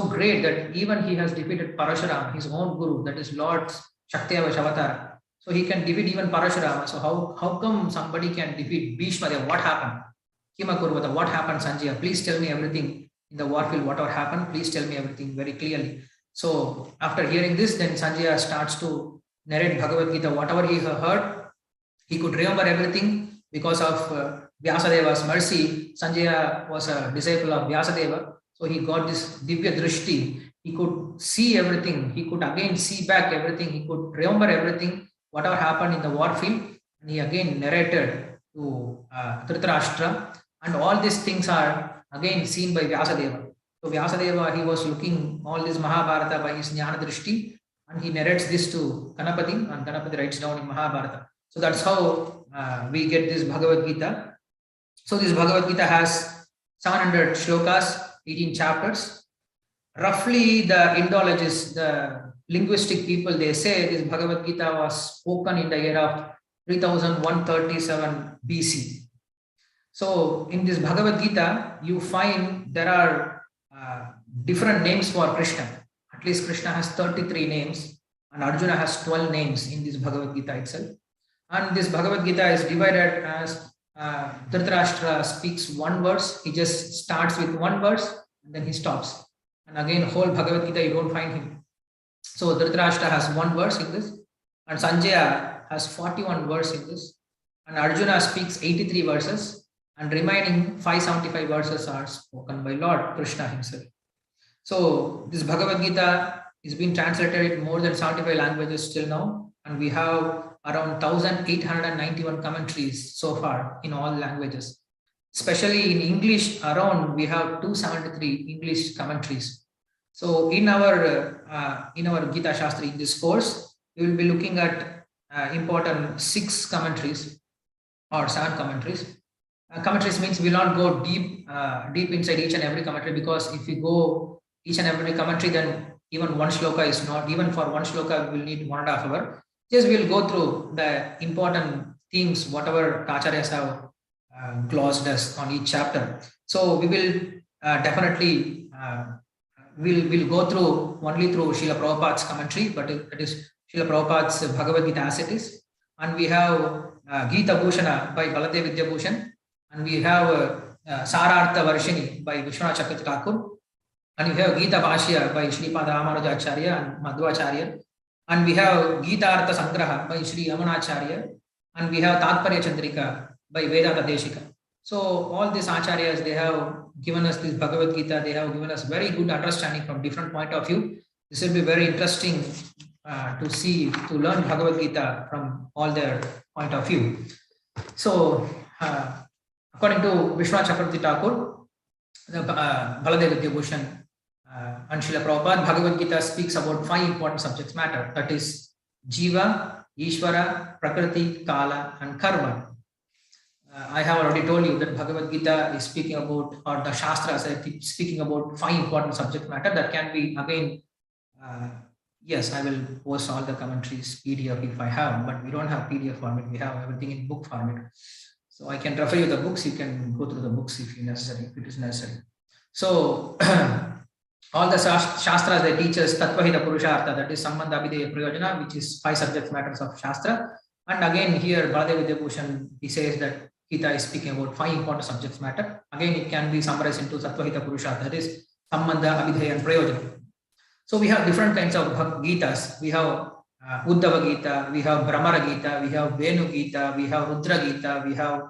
great that even he has defeated Parashuram, his own guru, that is Lord Shaktya Avatar. So he can defeat even Parashurama. So how come somebody can defeat Bhishma there? What happened? Kima Kurvata, what happened, Sanjaya? Please tell me everything in the war field, whatever happened. Please tell me everything very clearly. So after hearing this, then Sanjaya starts to narrate Bhagavad Gita, whatever he heard. He could remember everything because of Vyasadeva's mercy. Sanjaya was a disciple of Vyasadeva. So he got this Divya Drishti. He could see everything. He could again see back everything. He could remember everything, whatever happened in the war field. And he again narrated to Dhritarashtra. And all these things are again seen by Vyasadeva. So Vyasadeva, he was looking all this Mahabharata by his Jnana Drishti. And he narrates this to Ganapati. And Ganapati writes down in Mahabharata. So that's how we get this Bhagavad Gita. So this Bhagavad Gita has 700 shlokas, 18 chapters. Roughly the Indologists, the linguistic people, they say this Bhagavad Gita was spoken in the year of 3137 BC. So in this Bhagavad Gita, you find there are different names for Krishna. At least Krishna has 33 names and Arjuna has 12 names in this Bhagavad Gita itself. And this Bhagavad Gita is divided as Dhritarashtra speaks one verse. He just starts with one verse and then he stops. And again, whole Bhagavad Gita, you don't find him. So Dhritarashtra has one verse in this, and Sanjaya has 41 verses in this, and Arjuna speaks 83 verses, and remaining 575 verses are spoken by Lord Krishna himself. So this Bhagavad Gita is being translated in more than 75 languages till now, and we have around 1,891 commentaries so far in all languages. Especially in English, around we have 273 English commentaries. So in our Gita Sastri, in this course, we will be looking at important 6 commentaries or 7 commentaries. Commentaries means we will not go deep inside each and every commentary, because if we go each and every commentary, then even one shloka is not, even for one shloka we will need 1.5 hours. Just we will go through the important themes, whatever Acharyas have glosed us on each chapter. So we will definitely we'll go through only through Srila Prabhupada's commentary, but it is Srila Prabhupada's Bhagavad Gita as it is. And we have Gita Bhushana by Baladev Vidya Bhushan, and we have Sarartha Varshini by Vishwanath Chakravarti Thakur, and we have Gita Bhashya by Sripada Ramanujacharya and Madhvacharya, and we have Gita Artha Sangraha by Sri Ramanacharya, and we have Tatparya Chandrika by Vedanta Deshika. So all these acharyas, they have given us this Bhagavad Gita, they have given us very good understanding from different point of view. This will be very interesting to learn Bhagavad Gita from all their point of view. So according to Vishwanath Chakravarti Thakur, Baladev Vidya Bhushan and Srila Prabhupada, Bhagavad Gita speaks about 5 important subjects matter, that is Jiva, Ishvara, Prakriti, Kala and Karma. I have already told you that Bhagavad Gita is speaking about, or the Shastras are speaking about 5 important subject matter that can be again, yes, I will post all the commentaries PDF if I have, but we don't have PDF format, we have everything in book format. So I can refer you the books, you can go through the books if it is necessary. So all the Shastras, they teach us Tattvahita Purushartha, that is Sambandha Abhideya Prayojana, which is 5 subject matters of Shastra. And again here Baladev Vidya Bhushan, he says that Gita is speaking about 5 important subjects matter. Again, it can be summarized into Tattvahita Purushartha, that is Sambandha, Abhidheya, and Prayojana. So we have different kinds of Gitas. We have Uddhava Gita, we have Brahmara Gita, we have Venu Gita, we have Rudra Gita, we have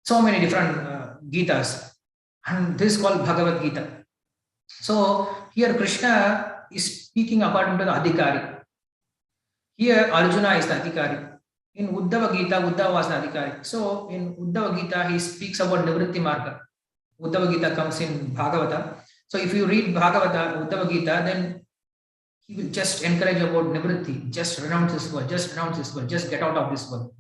so many different Gitas. And this is called Bhagavad-Gita. So here Krishna is speaking according to the Adhikari. Here Arjuna is the Adhikari. In Uddhava Gita, Uddhava was the Adhikari. So in Uddhava Gita, he speaks about Nivritti Marga. Uddhava Gita comes in Bhagavata. So if you read Bhagavata, Uddhava Gita, then he will just encourage about Nivritti, just renounce this world, just renounce this world, just get out of this world.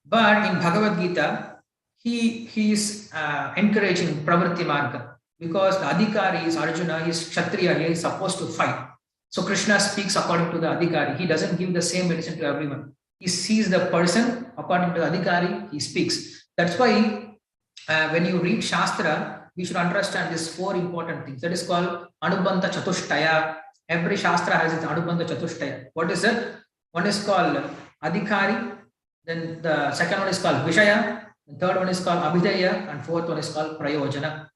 But in Bhagavad Gita, he is encouraging Pravritti Marga, because the Adhikari is Arjuna, he is Kshatriya, he is supposed to fight. So Krishna speaks according to the Adhikari. He doesn't give the same medicine to everyone. He sees the person according to the Adhikari, he speaks. That's why when you read Shastra, we should understand these four important things. That is called Anubandha Chatushtaya. Every Shastra has its Anubandha Chatushtaya. What is it? One is called Adhikari, then the second one is called Vishaya, the third one is called Abhidheya, and fourth one is called Prayojana.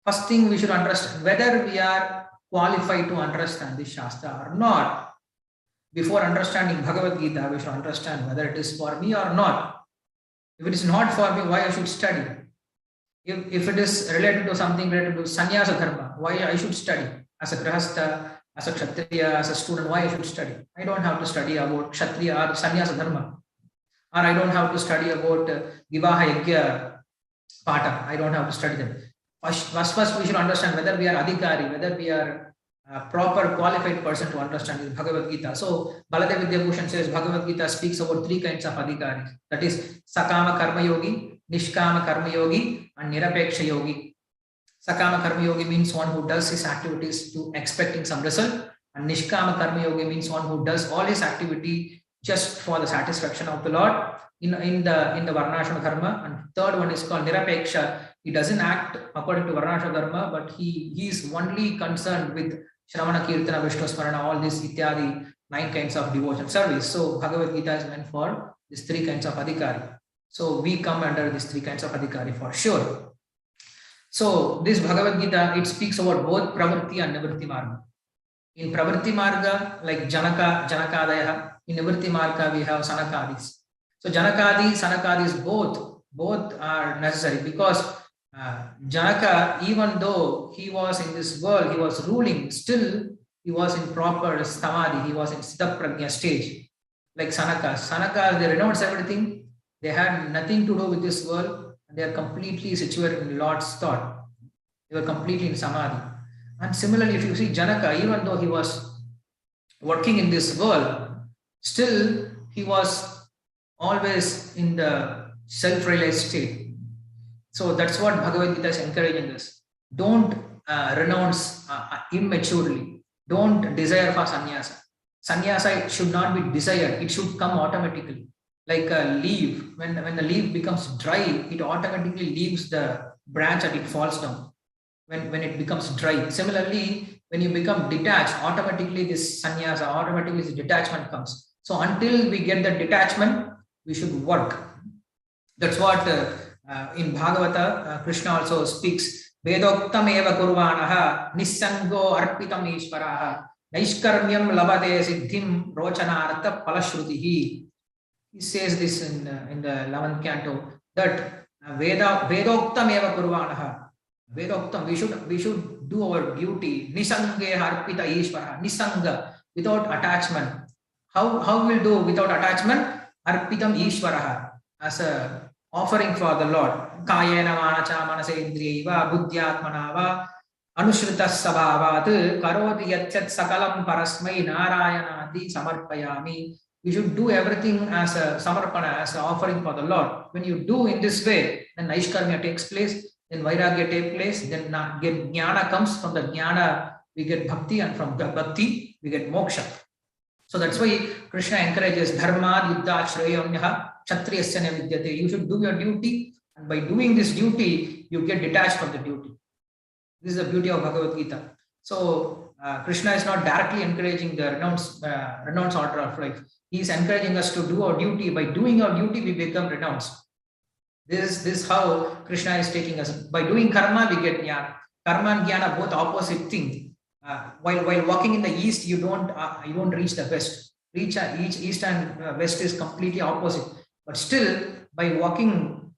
First thing we should understand whether we are qualified to understand this Shastra or not. Before understanding Bhagavad Gita, we should understand whether it is for me or not. If it is not for me, why I should study? If it is related to something related to sannyasa dharma, why I should study? As a grihastha, as a kshatriya, as a student, why I should study? I don't have to study about kshatriya or sannyasa dharma. Or I don't have to study about vivaha yajna pata. I don't have to study them. First we should understand whether we are adhikari, whether we are a proper qualified person to understand this Bhagavad Gita. So Baladev Vidyabhushan says Bhagavad Gita speaks about three kinds of adhikaris. That is Sakama Karma Yogi, Nishkama Karma Yogi, and Nirapeksha Yogi. Sakama Karma Yogi means one who does his activities to expecting some result, and Nishkama Karma Yogi means one who does all his activity just for the satisfaction of the Lord in the Varnashram Dharma. And third one is called Nirapeksha. He doesn't act according to Varnashram Dharma, but he is only concerned with Shravana Kirtana, Vishnu Smarana, all these ityadi 9 kinds of devotion service. So Bhagavad Gita is meant for these 3 kinds of adhikari. So we come under these 3 kinds of adhikari for sure. So this Bhagavad Gita, it speaks about both Pravritti and Nivritti Marga. In Pravritti Marga, like Janakadaya, in Nivritti Marga we have Sanakadis. So Janakadi, Sanakadis, both are necessary, because Janaka, even though he was in this world, he was ruling, still he was in proper samadhi, he was in Siddha Prajna stage. Like Sanaka, they renounced everything, they had nothing to do with this world, and they are completely situated in Lord's thought. They were completely in samadhi. And similarly, if you see Janaka, even though he was working in this world, still he was always in the self-realized state. So that's what Bhagavad Gita is encouraging us. Don't renounce immaturely. Don't desire for sannyasa. Sannyasa should not be desired. It should come automatically. Like a leaf, when the leaf becomes dry, it automatically leaves the branch and it falls down. When it becomes dry. Similarly, when you become detached, automatically this sannyasa, automatically this detachment comes. So until we get the detachment, we should work. That's what in Bhagavata, Krishna also speaks. Vedoktam eva kurvanaha nissango arpitam ishvaraha naishkarmyam labade siddhim rochanartha palashrutihi. He says this in the 11th canto, that Vedoktam eva kurvanaha. Vedoktam, we should do our duty. Nisange arpita ishvaraha. Nisanga, without attachment. How we'll do without attachment? Arpitam ishvaraha, as a offering for the Lord. Kayena manacha manasendriyaiva buddhyatmanava anushrita sabhavat karoti yachat sakalam parasmai narayanati samarpayami. We should do everything as a samarpana, as an offering for the Lord. When you do in this way, then Naishkarmya takes place, then Vairagya takes place, then Jnana comes. From the Jnana we get Bhakti, and from the Bhakti we get Moksha. So that's why Krishna encourages dharma yuddha shreyamyaha kshatriyasya na vidyate. You should do your duty, and by doing this duty, you get detached from the duty. This is the beauty of Bhagavad Gita. So Krishna is not directly encouraging the renounce order of life. He is encouraging us to do our duty. By doing our duty, we become renounced. This is how Krishna is taking us. By doing karma, we get jnana. karma and jnana both opposite thing. While walking in the east, you don't reach the west. Each east and west is completely opposite. But still, by walking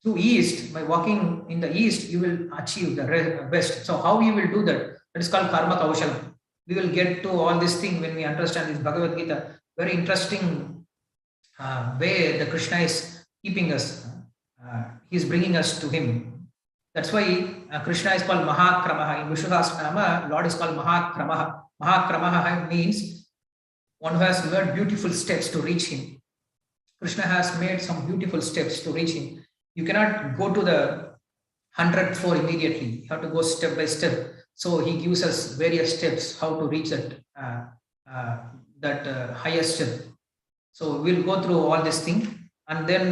through east, by walking in the east, you will achieve the west. So how you will do that? That is called karma kaushalam. We will get to all this thing when we understand this Bhagavad-Gita. Very interesting way the Krishna is keeping us. He is bringing us to him. That's why Krishna is called Mahakramaha. In Vishnu Sahasranama, Lord is called Mahakramaha. Mahakramaha means one who has made beautiful steps to reach him. Krishna has made some beautiful steps to reach him. You cannot go to the 100th floor immediately. You have to go step by step. So he gives us various steps how to reach that highest step. So we'll go through all this thing, and then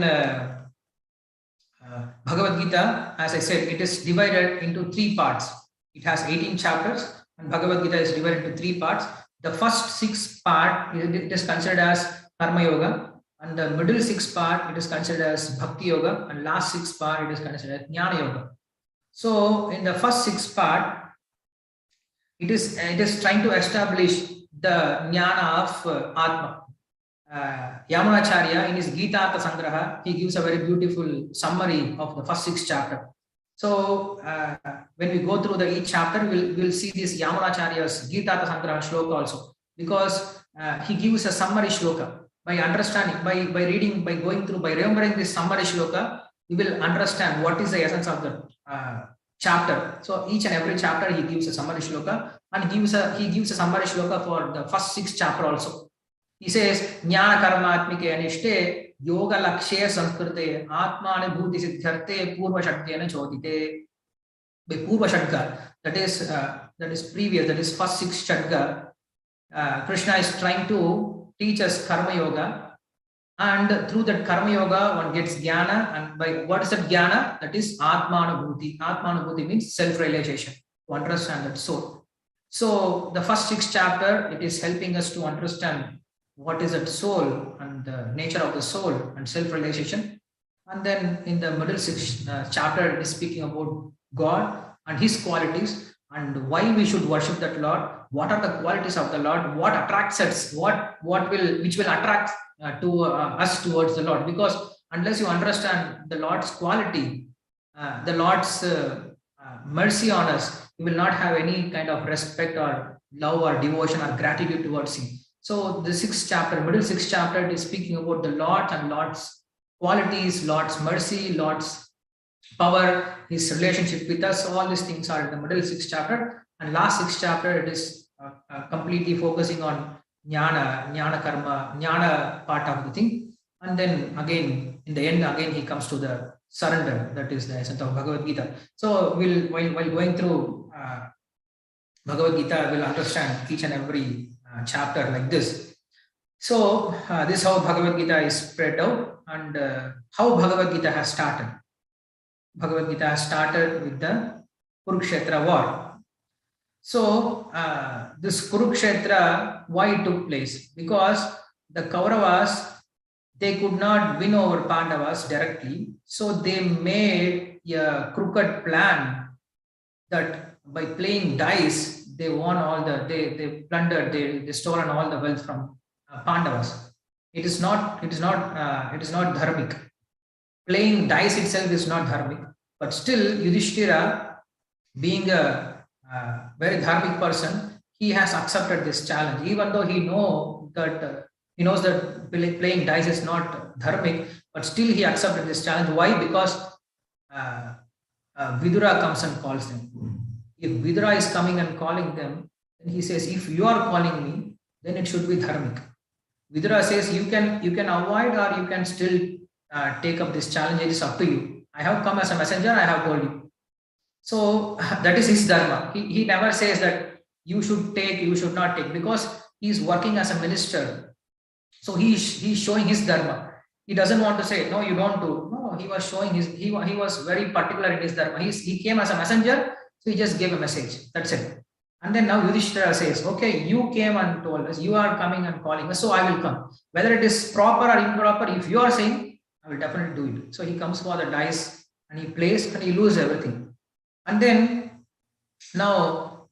Bhagavad-Gita, as I said, it is divided into 3 parts. It has 18 chapters, and Bhagavad-Gita is divided into 3 parts. The first 6 part it is considered as Karma Yoga, and the middle 6 part it is considered as Bhakti Yoga, and last 6 part it is considered as Jnana Yoga. So in the first 6 part, it is trying to establish the jnana of Atma. Yamunacharya in his Gita Sangraha, he gives a very beautiful summary of the first 6 chapters. So when we go through each chapter, we'll see this Yamunacharya's Gita Sangraha shloka also, because he gives a summary shloka. By understanding, by reading, by going through, by remembering this summary shloka, you will understand what is the essence of the chapter. So each and every chapter he gives a summary shloka, and he gives a summary shloka for the first 6 chapter also. He says, Jnana karmatmike anishte yoga lakshe samskrite atma anubhuti siddharte purva shadgyana chodite. By purva shadga, that is previous, that is first 6 shadga, Krishna is trying to teach us karma yoga, and through that karma yoga one gets jnana. And by what is that jnana? That is atmanubhuti. Atmanubhuti means self-realization, to understand that soul. So the first 6 chapter, it is helping us to understand what is that soul and the nature of the soul and self-realization. And then in the middle 6 chapter, it is speaking about God and his qualities, and why we should worship that Lord. What are the qualities of the Lord? What attracts us? Which will attract us towards the Lord? Because unless you understand the Lord's quality, the Lord's mercy on us, you will not have any kind of respect or love or devotion or gratitude towards him. So the 6th chapter, middle 6th chapter, it is speaking about the Lord and Lord's qualities, Lord's mercy, Lord's power, his relationship with us. All these things are in the middle 6th chapter. And last 6th chapter, it is completely focusing on jnana karma, jnana part of the thing. And then again, in the end, again he comes to the surrender. That is the essence of Bhagavad-Gita. So while going through Bhagavad-Gita, we'll understand each and every chapter like this. So this is how Bhagavad-Gita is spread out, and how Bhagavad-Gita has started. Bhagavad-Gita has started with the Kurukshetra war. So this Kurukshetra, why it took place? Because the Kauravas, they could not win over Pandavas directly. So they made a crooked plan that by playing dice, they won all they plundered, they stolen all the wealth from Pandavas. It is not dharmic. Playing dice itself is not dharmic, but still Yudhishthira, being a very dharmic person, he has accepted this challenge, even though he knows that playing dice is not dharmic, but still he accepted this challenge. Why? Because Vidura comes and calls them. If Vidura is coming and calling them, then he says, if you are calling me, then it should be dharmic. Vidura says, you can avoid, or you can still take up this challenge. It is up to you. I have come as a messenger, I have told you. So that is his dharma. He never says that you should take, you should not take, because he is working as a minister. So he's showing his dharma. He doesn't want to say, no, you don't do. No, he was showing he was very particular in his dharma. He came as a messenger, so he just gave a message. That's it. And then now Yudhishthira says, okay, you came and told us, you are coming and calling us, so I will come. Whether it is proper or improper, if you are saying, I will definitely do it. So he comes for the dice and he plays and he loses everything. And then Now,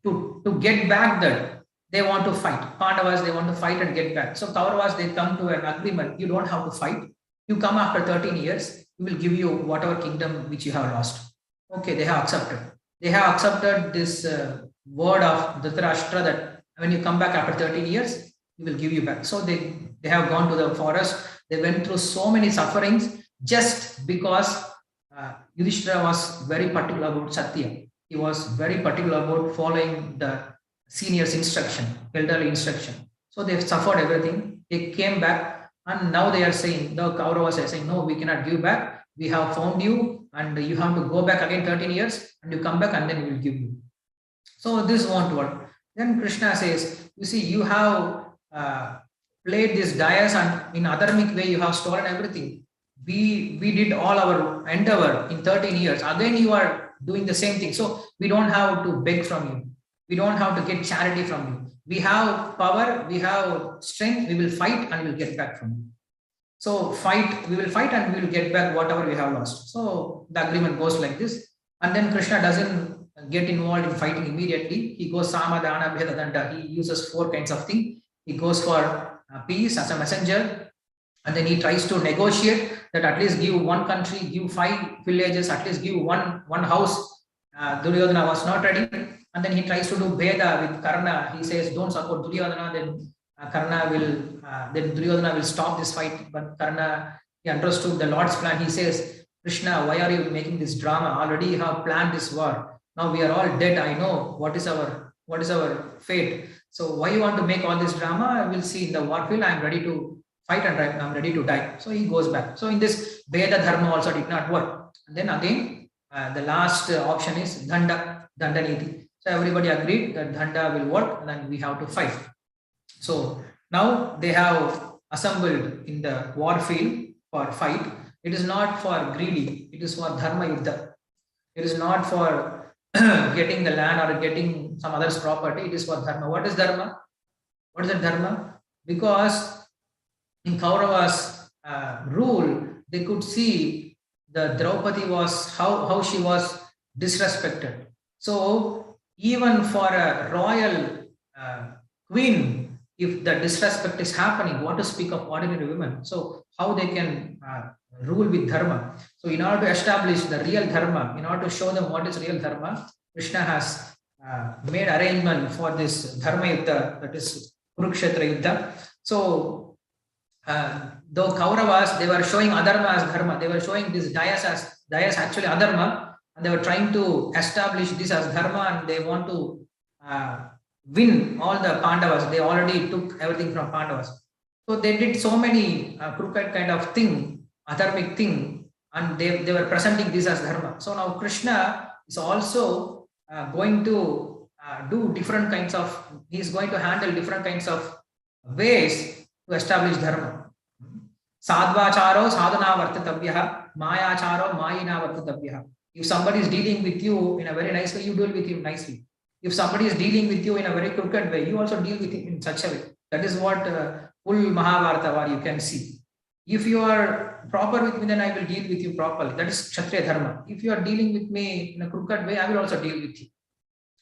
to get back that, they want to fight. Pandavas, they want to fight and get back. So Kauravas, they come to an agreement. You don't have to fight. You come after 13 years, we will give you whatever kingdom which you have lost. Okay, they have accepted. They have accepted this word of Dhritarashtra that when you come back after 13 years, we will give you back. So they have gone to the forest. They went through so many sufferings just because Yudhishthira was very particular about Satya. He was very particular about following the senior's instruction, elderly instruction. So they suffered everything. They came back, and now they are saying, the Kauravas are saying, no, we cannot give back. We have found you, and you have to go back again 13 years, and you come back, and then we will give you. So this won't work. Then Krishna says, you see, you have played this dais, and in adharmic way, you have stolen everything. We did all our endeavor in 13 years. Again, you are doing the same thing. So we don't have to beg from you. We don't have to get charity from you. We have power, we have strength, we will fight and we will get back from you. So fight, we will fight and we will get back whatever we have lost. So the agreement goes like this. And then Krishna doesn't get involved in fighting immediately. He goes samadhana, bheda, danda. He uses 4 kinds of things. He goes for peace as a messenger. And then he tries to negotiate that at least give 1 country, give 5 villages, at least give one house. Duryodhana was not ready. And then he tries to do Veda with Karna. He says, don't support Duryodhana, then Karna will, then Duryodhana will stop this fight. But Karna, he understood the Lord's plan. He says, Krishna, why are you making this drama? Already you have planned this war. Now we are all dead. I know what is our fate. So why you want to make all this drama? I will see in the war field. I am ready to fight and I'm ready to die. So he goes back. So in this, Veda Dharma also did not work. And then again, the last option is Dandaniti. So everybody agreed that Dhanda will work and then we have to fight. So now they have assembled in the war field for fight. It is not for greedy. It is for Dharma Yuddha. It is not for getting the land or getting some other's property. It is for Dharma. What is Dharma? What is that Dharma? Because in Kaurava's rule, they could see the Draupadi was how she was disrespected. So even for a royal queen, if the disrespect is happening, what to speak of ordinary women? So how they can rule with dharma? So in order to establish the real dharma, in order to show them what is real dharma, Krishna has made arrangement for this dharma yuddha, that is Kurukshetra yuddha. So though Kauravas, they were showing adharma as dharma, they were showing this dais actually adharma, and they were trying to establish this as dharma, and they want to win all the Pandavas. They already took everything from Pandavas. So they did so many crooked kind of thing, adharmic thing, and they were presenting this as dharma. So now Krishna is also going to do different kinds of, he is going to handle different kinds of ways to establish dharma. Sadvacharo sadhana vartatavyaha, mayacharo mayina vartatavyaha. If somebody is dealing with you in a very nice way, you deal with him nicely. If somebody is dealing with you in a very crooked way, you also deal with him in such a way. That is what full Mahabharata war you can see. If you are proper with me, then I will deal with you properly. That is Kshatriya Dharma. If you are dealing with me in a crooked way, I will also deal with you.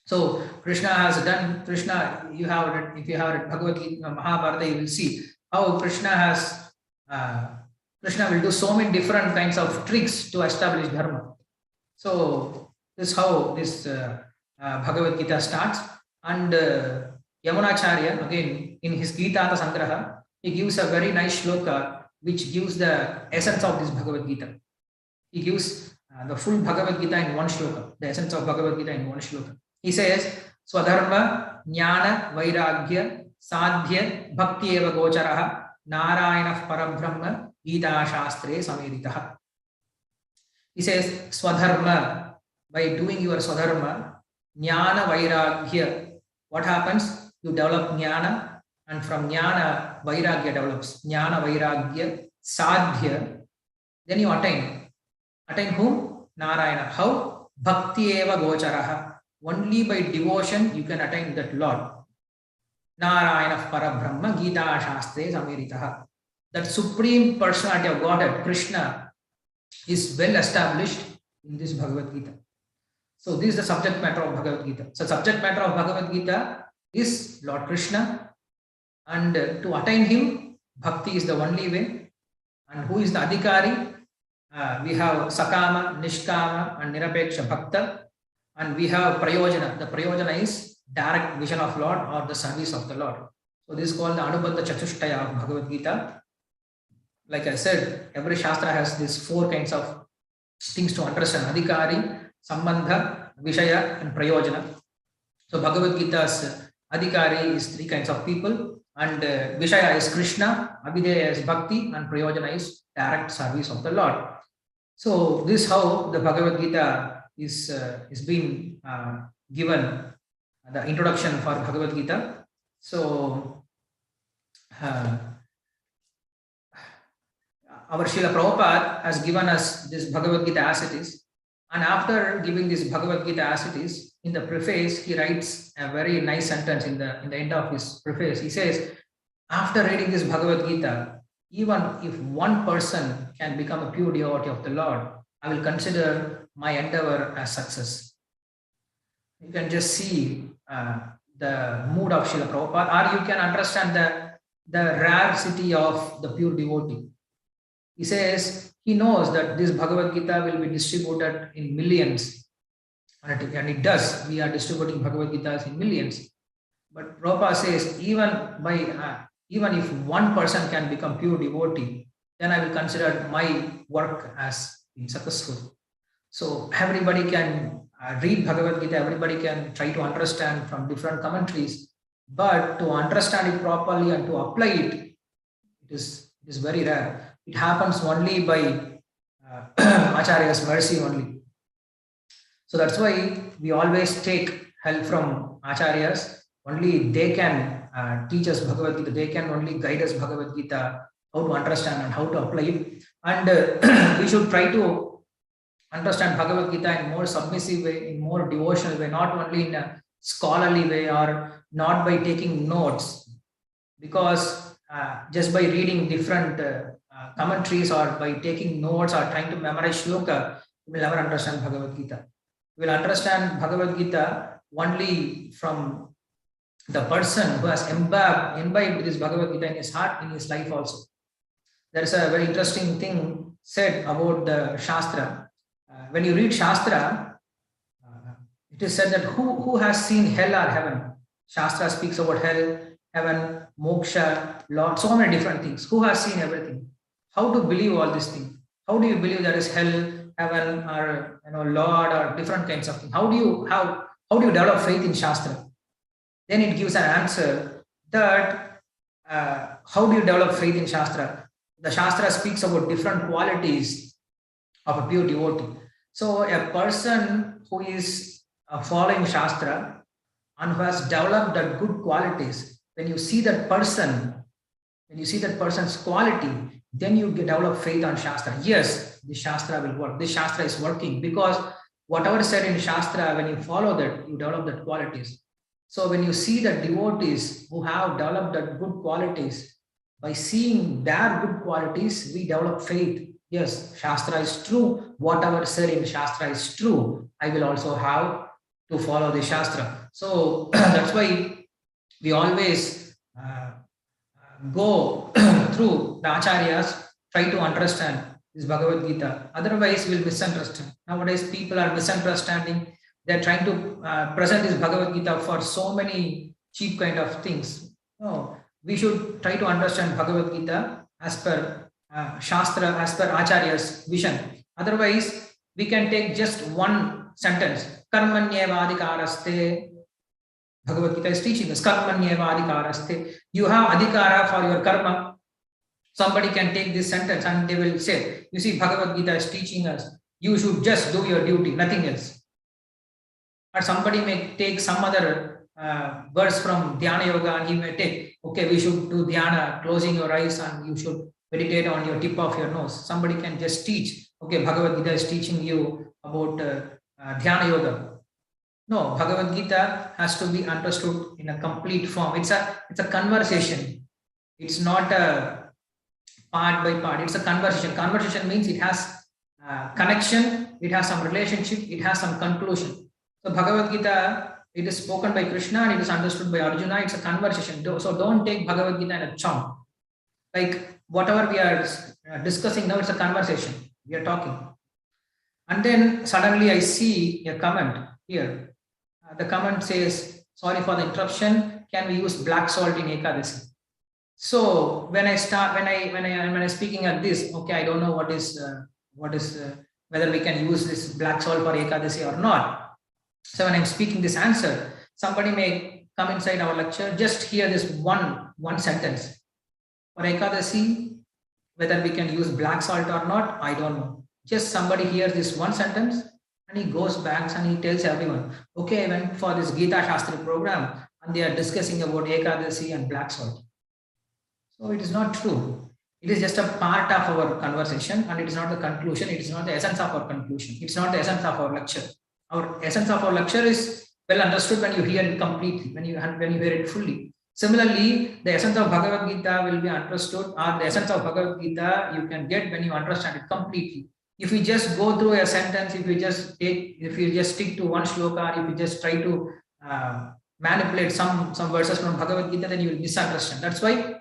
So Krishna has done, if you have read Bhagavad-Gita, Mahabharata, you will see how Krishna will do so many different kinds of tricks to establish dharma. So this is how this Bhagavad-Gita starts. And Yamunacharya, again, in his Gita Sangraha, he gives a very nice shloka which gives the essence of this Bhagavad-Gita. He gives the full Bhagavad-Gita in one shloka, the essence of Bhagavad-Gita in one shloka. He says, Swadharma, Jnana, Vairagya, Sadhya, Bhakti eva gocharaha, Narayana Parabrahma, Gita Sastri Samiritaha. He says, Swadharma, by doing your Swadharma, Jnana Vairagya. What happens? You develop Jnana, and from Jnana, Vairagya develops. Jnana Vairagya, Sadhya. Then you attain. Attain whom? Narayana. How? Bhakti eva gocharaha. Only by devotion you can attain that Lord. Narayana Parabrahma, Gita Shastre Samiritaha. That supreme personality of Godhead, Krishna, is well established in this Bhagavad Gita. So this is the subject matter of Bhagavad Gita. So subject matter of Bhagavad Gita is Lord Krishna, and to attain him, bhakti is the only way. And who is the adhikari? We have Sakama, Nishkama, and Nirapeksha Bhakta, and we have Prayojana. The Prayojana is direct vision of Lord or the service of the Lord. So this is called the Anubandha catustayam of Bhagavad Gita. Like I said, every Shastra has these 4 kinds of things to understand: Adhikari, Sambandha, Vishaya, and Prayojana. So Bhagavad Gita's Adhikari is 3 kinds of people, and Vishaya is Krishna, Abhideya is Bhakti, and Prayojana is direct service of the Lord. So this is how the Bhagavad Gita is being given the introduction for Bhagavad Gita. So our Srila Prabhupada has given us this Bhagavad Gita as it is, and after giving this Bhagavad Gita as it is, in the preface he writes a very nice sentence in the end of his preface. He says, after reading this Bhagavad Gita, even if one person can become a pure devotee of the Lord, I will consider my endeavor as success. You can just see the mood of Srila Prabhupada, or you can understand the rarity of the pure devotee. He says he knows that this Bhagavad Gita will be distributed in millions, and it does. We are distributing Bhagavad Gitas in millions. But Prabhupada says, even if one person can become pure devotee, then I will consider my work as being successful. So everybody can read Bhagavad Gita, everybody can try to understand from different commentaries, but to understand it properly and to apply it, it is very rare. It happens only by Acharya's mercy only. So that's why we always take help from Acharyas. Only they can teach us Bhagavad Gita. They can only guide us Bhagavad Gita, how to understand and how to apply it. And we should try to understand Bhagavad Gita in more submissive way, in more devotional way, not only in a scholarly way or not by taking notes. Because just by reading different commentaries or by taking notes or trying to memorize shloka, we will never understand Bhagavad Gita. We will understand Bhagavad Gita only from the person who has imbibed this Bhagavad Gita in his heart, in his life also. There is a very interesting thing said about the Shastra. When you read Shastra, it is said that who has seen hell or heaven? Shastra speaks about hell, heaven, moksha, Lord, so many different things. Who has seen everything? How to believe all these things? How do you believe there is hell, heaven, or Lord, or different kinds of things? How do you develop faith in Shastra? Then it gives an answer that how do you develop faith in Shastra? The Shastra speaks about different qualities of a pure devotee. So a person who is following Shastra and who has developed that good qualities, when you see that person's quality, then you develop faith on Shastra. Yes, the Shastra will work. This Shastra is working because whatever is said in Shastra, when you follow that, you develop that qualities. So when you see the devotees who have developed that good qualities, by seeing their good qualities, we develop faith. Yes, Shastra is true. Whatever said in Shastra is true. I will also have to follow the Shastra. So that's why we always go through the Acharyas, try to understand this Bhagavad Gita. Otherwise, we'll misunderstand. Nowadays, people are misunderstanding. They're trying to present this Bhagavad Gita for so many cheap kind of things. No, we should try to understand Bhagavad Gita as per Shastra, as per Acharya's vision. Otherwise, we can take just one sentence. Karmanyeva adhikaraste. Bhagavad Gita is teaching us. Karmanyeva adhikaraste. You have adhikara for your karma. Somebody can take this sentence and they will say, you see, Bhagavad Gita is teaching us, you should just do your duty, nothing else. Or somebody may take some other verse from Dhyana Yoga and he may take, okay, we should do Dhyana, closing your eyes and you should meditate on your tip of your nose. Somebody can just teach, okay, Bhagavad Gita is teaching you about Dhyana Yoga. No, Bhagavad Gita has to be understood in a complete form. It's a conversation. It's not a part by part. It's a conversation. Conversation means it has connection it has some relationship, it has some conclusion. So Bhagavad-Gita, it is spoken by Krishna and it is understood by Arjuna. It's a conversation. So don't take Bhagavad-Gita in a chunk. Like whatever we are discussing now, it's a conversation. We are talking. And then suddenly I see a comment here. The comment says, sorry for the interruption. Can we use black salt in Ekadasi? So when I speaking at this, okay, I don't know what is whether we can use this black salt for Ekadasi or not. So when I'm speaking this answer, somebody may come inside our lecture, just hear this one sentence. For Ekadasi, whether we can use black salt or not, I don't know. Just somebody hears this one sentence and he goes back and he tells everyone, okay, I went for this Gita Sastri program and they are discussing about Ekadasi and black salt. So it is not true. It is just a part of our conversation and it is not the conclusion. It is not the essence of our conclusion. It's not the essence of our lecture. Our essence of our lecture is well understood when you hear it completely, when you hear it fully. Similarly, the essence of Bhagavad Gita will be understood, or the essence of Bhagavad Gita you can get when you understand it completely. If you just go through a sentence, if you just stick to one shloka, if you just try to manipulate some verses from Bhagavad Gita, then you will misunderstand. That's why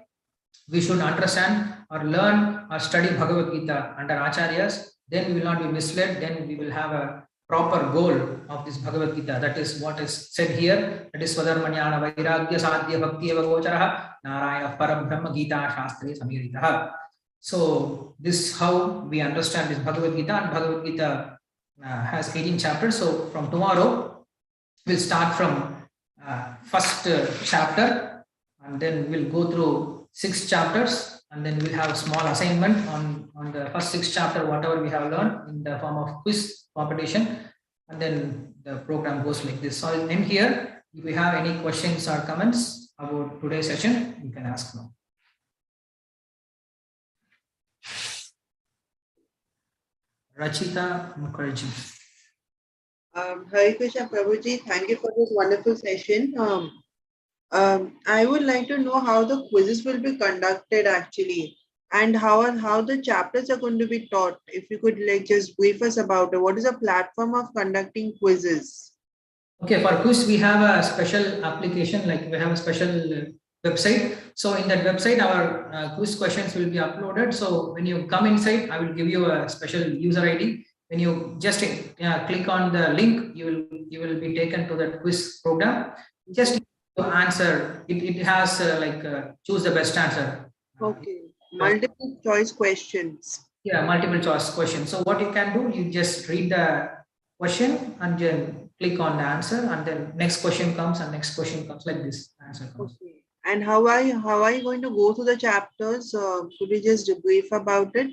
we should understand or learn or study Bhagavad Gita under Acharyas. Then we will not be misled. Then we will have a proper goal of this Bhagavad Gita. That is what is said here. That is Swadharmanyana Vairagya Sadhya Bhakti Eva Gocharaha Narayana Param Brahma Gita Shastri Samiritaha. So this is how we understand this Bhagavad Gita, and Bhagavad Gita has 18 chapters. So from tomorrow, we'll start from first chapter, and then we'll go through 6 chapters, and then we'll have a small assignment on the first 6 chapter, whatever we have learned in the form of quiz competition, and then the program goes like this. So I'll end here. If you have any questions or comments about today's session, you can ask now. Rachita Mukherjee. Hare Krishna Prabhuji, thank you for this wonderful session. I would like to know how the quizzes will be conducted actually, and how the chapters are going to be taught. If you could just brief us about it. What is the platform of conducting quizzes? Okay, for quiz we have a special application, like we have a special website. So in that website, our quiz questions will be uploaded. So when you come inside, I will give you a special user ID. When you just click on the link, you will be taken to that quiz program. Just to answer, it has choose the best answer. Okay, multiple choice questions. Yeah, multiple choice questions. So what you can do, you just read the question and then click on the answer, and then next question comes and next question comes, like this answer comes. Okay. And how are you going to go through the chapters? Could you just brief about it?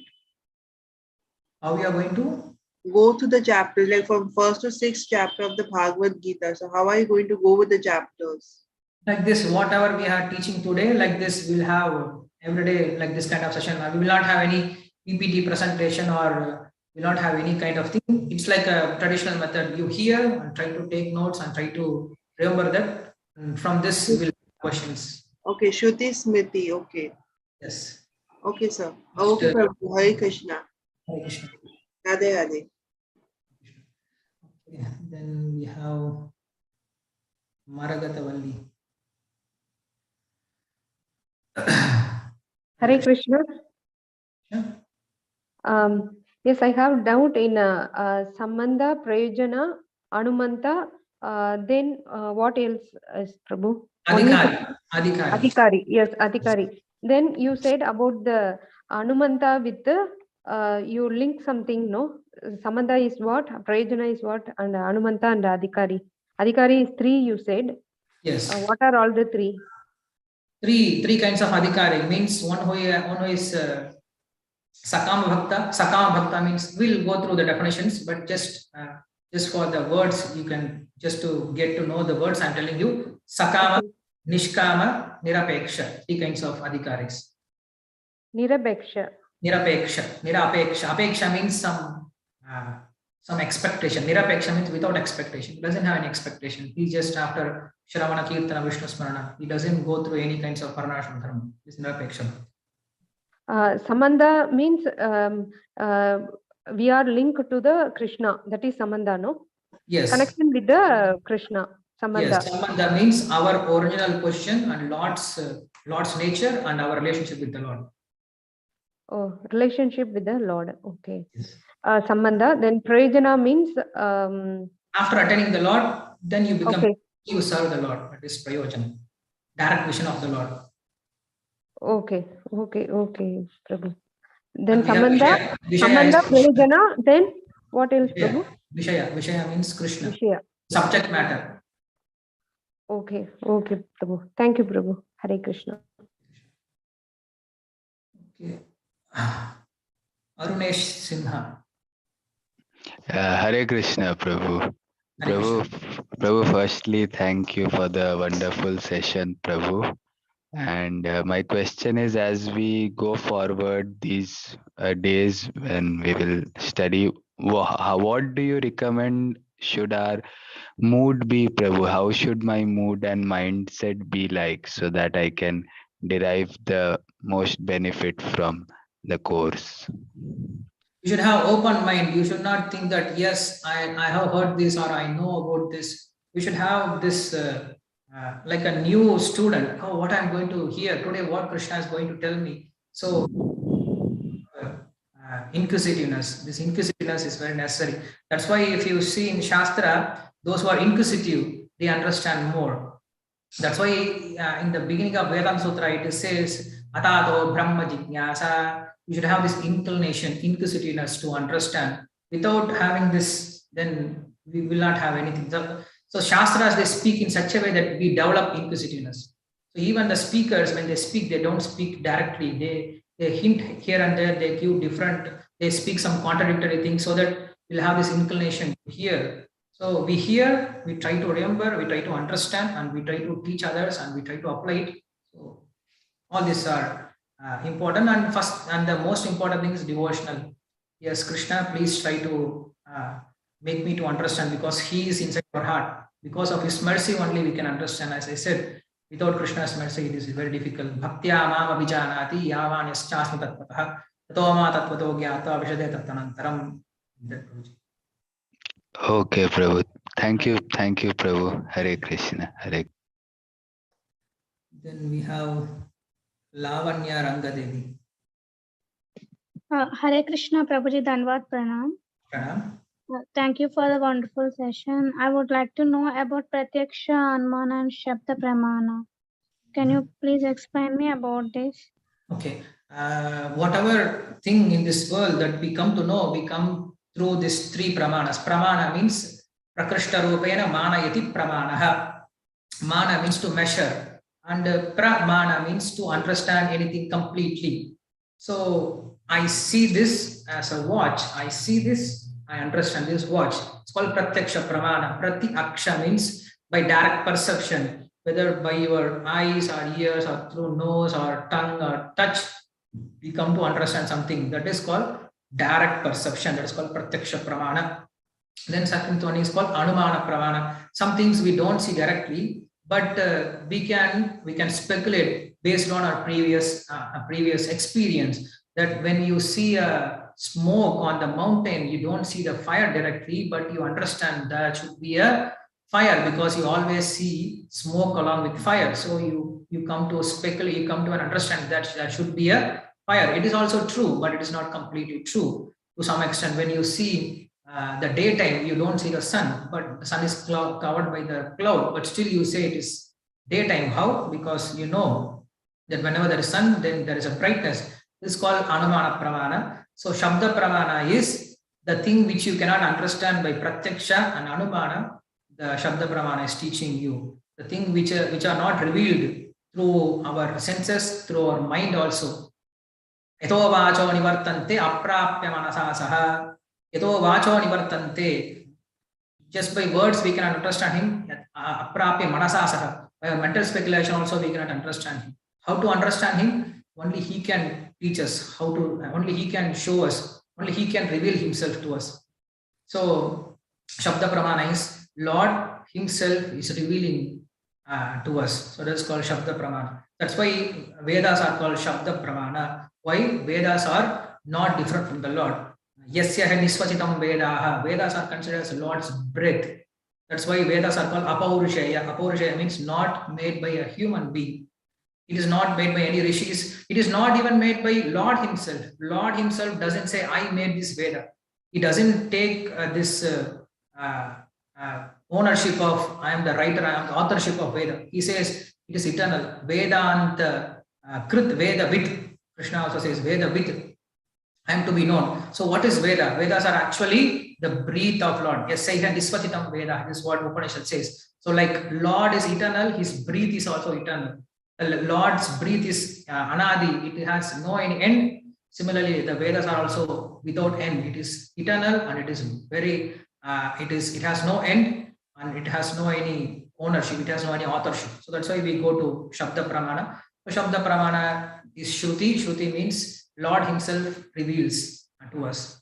How we are going to go through the chapters, like from 1st to 6th chapter of the Bhagavad-Gita. So how are you going to go with the chapters? Like this, whatever we are teaching today, like this, we'll have every day like this kind of session. We will not have any PPT presentation, or will not have any kind of thing. It's like a traditional method. You hear and try to take notes and try to remember that. And from this, we will have questions. Okay, Shruti Smriti. Okay. Yes. Okay, sir. Okay, Prabhu. Hare Krishna. Hare Krishna. Radhe Radhe. Okay, then we have Maragatavalli. Hare Krishna. Yeah. Yes, I have doubt in Sambandha, Prayojana, Anubandha. Then what else is Prabhu? Adhikari. Yes, Adhikari. Then you said about the Anubandha with the you link something, no? Sambandha is what? Prayojana is what? And Anubandha and Adhikari. Adhikari is 3, you said. Yes. What are all the 3? Three kinds of adhikari. Means one who is Sakama Bhakta. Sakama Bhakta means, we'll go through the definitions, but just for the words, you can just to get to know the words I'm telling you. Sakama, Nishkama, Nirapeksha. 3 kinds of adhikaris. Nirapeksha. Apeksha means some expectation. Nirapeksha means without expectation. He doesn't have any expectation. He's just after Shravana, Kirtana, Vishnu Smarana. He doesn't go through any kinds of Varnashram Dharma. This is Nirapeksha. Sambandha means we are linked to the Krishna. That is Sambandha, no? Yes. Connection with the Krishna. Sambandha. Yes, Sambandha means our original position and Lord's nature and our relationship with the Lord. Oh, relationship with the Lord. Okay. Yes. Sambandha. Then Prajana means After attaining the Lord, then you become, okay. you serve the Lord. That is Prayojana. Direct vision of the Lord. Okay. Prabhu. Then And we have Sambandha, Vishaya is Krishna. Prajana. Then what else, Prabhu? Vishaya means Krishna. Vishaya. Subject matter. Okay, Prabhu. Thank you, Prabhu. Hare Krishna. Okay. Arunesh Sinha. Hare Krishna, Prabhu. Hare Prabhu, firstly, thank you for the wonderful session, Prabhu. And my question is, as we go forward these days when we will study, what do you recommend should our mood be, Prabhu? How should my mood and mindset be like so that I can derive the most benefit from the course? You should have open mind. You should not think that, yes, I have heard this or I know about this. You should have this like a new student. Oh, what I'm going to hear today, what Krishna is going to tell me. So inquisitiveness, this inquisitiveness is very necessary. That's why if you see in Shastra, those who are inquisitive, they understand more. That's why in the beginning of Vedanta Sutra, it says, Atato Brahma Jignasa. You should have this inclination, inquisitiveness to understand. Without having this, then we will not have anything. So Shastras, they speak in such a way that we develop inquisitiveness. So even the speakers, when they speak, they don't speak directly. They hint here and there, they give different, they speak some contradictory things so that we'll have this inclination to hear. So we hear, we try to remember, we try to understand, and we try to teach others, and we try to apply it. So all these are important. And first, and the most important thing is devotional. Yes, Krishna, please try to make me to understand, because He is inside our heart. Because of His mercy only we can understand. As I said, without Krishna's mercy, it is very difficult. Bhaktya mam abhijanati yavan yaschasmi tatvatah tato ma tatvato gyata vishade tattanantaram. Okay, Prabhu. Thank you, Prabhu. Hare Krishna. Hare. Then we have Lavanya Rangadevi. Hare Krishna, Prabhuji, Dhanavad Pranam. Pranam. Thank you for the wonderful session. I would like to know about Pratyaksha, Anumana, and Shabda Pramana. Can you please explain me about this? Okay. Whatever thing in this world that we come to know, we come through these three pramanas. Pramana means prakrishta rupena manayati pramanaha. Mana means to measure, and pramana means to understand anything completely. So I see this as a watch. I see this, I understand this watch. It's called pratyaksha pramana. Pratyaksha means by direct perception, whether by your eyes or ears or through nose or tongue or touch, we come to understand something. That is called direct perception. That is called pratyaksha pramana. Then second one is called anumana pramana. Some things we don't see directly, but we can speculate based on our previous experience, that when you see a smoke on the mountain, you don't see the fire directly, but you understand that should be a fire, because you always see smoke along with fire. So you come to speculate, you come to an understanding that that should be a fire. It is also true, but it is not completely true. To some extent, when you see the daytime, you don't see the sun, but the sun is covered by the cloud, but still you say it is daytime. How? Because you know that whenever there is sun, then there is a brightness. This is called anumana pramana. So shabda pramana is the thing which you cannot understand by pratyaksha, and anumana, the shabda pramana is teaching you the thing which are not revealed through our senses, through our mind also. Yato vacho nivartante aprapya manasa saha. Yato vacho nivartante. Just by words we cannot understand him. Aprapya manasa saha. By mental speculation also we cannot understand him. How to understand him? Only he can teach us how to, only he can show us, only he can reveal himself to us. So Shabda Pramana is Lord himself is revealing to us. So that's called Shabda Pramana. That's why Vedas are called Shabda Pramana. Why? Vedas are not different from the Lord. Yasya nisvachitam Vedaha. Vedas are considered as Lord's breath. That's why Vedas are called Apaurushaya. Apaurushaya means not made by a human being. It is not made by any rishis. It is not even made by Lord himself. Lord himself doesn't say, I made this Veda. He doesn't take this ownership of, I am the writer, I am the authorship of Veda. He says, it is eternal. Vedanta Krit Veda Vid. Krishna also says, Veda Vid. I am to be known. So what is Veda? Vedas are actually the breath of Lord. Yes, Saiha Nisvatitam Veda. This is what Upanishad says. So like Lord is eternal, his breath is also eternal. The Lord's breath is anadi, it has no end. Similarly, the Vedas are also without end. It is eternal and it is very, it has no end and it has no any ownership, it has no any authorship. So that's why we go to Shabda Pramana. So Shabda Pramana is Shruti. Shruti means Lord himself reveals to us.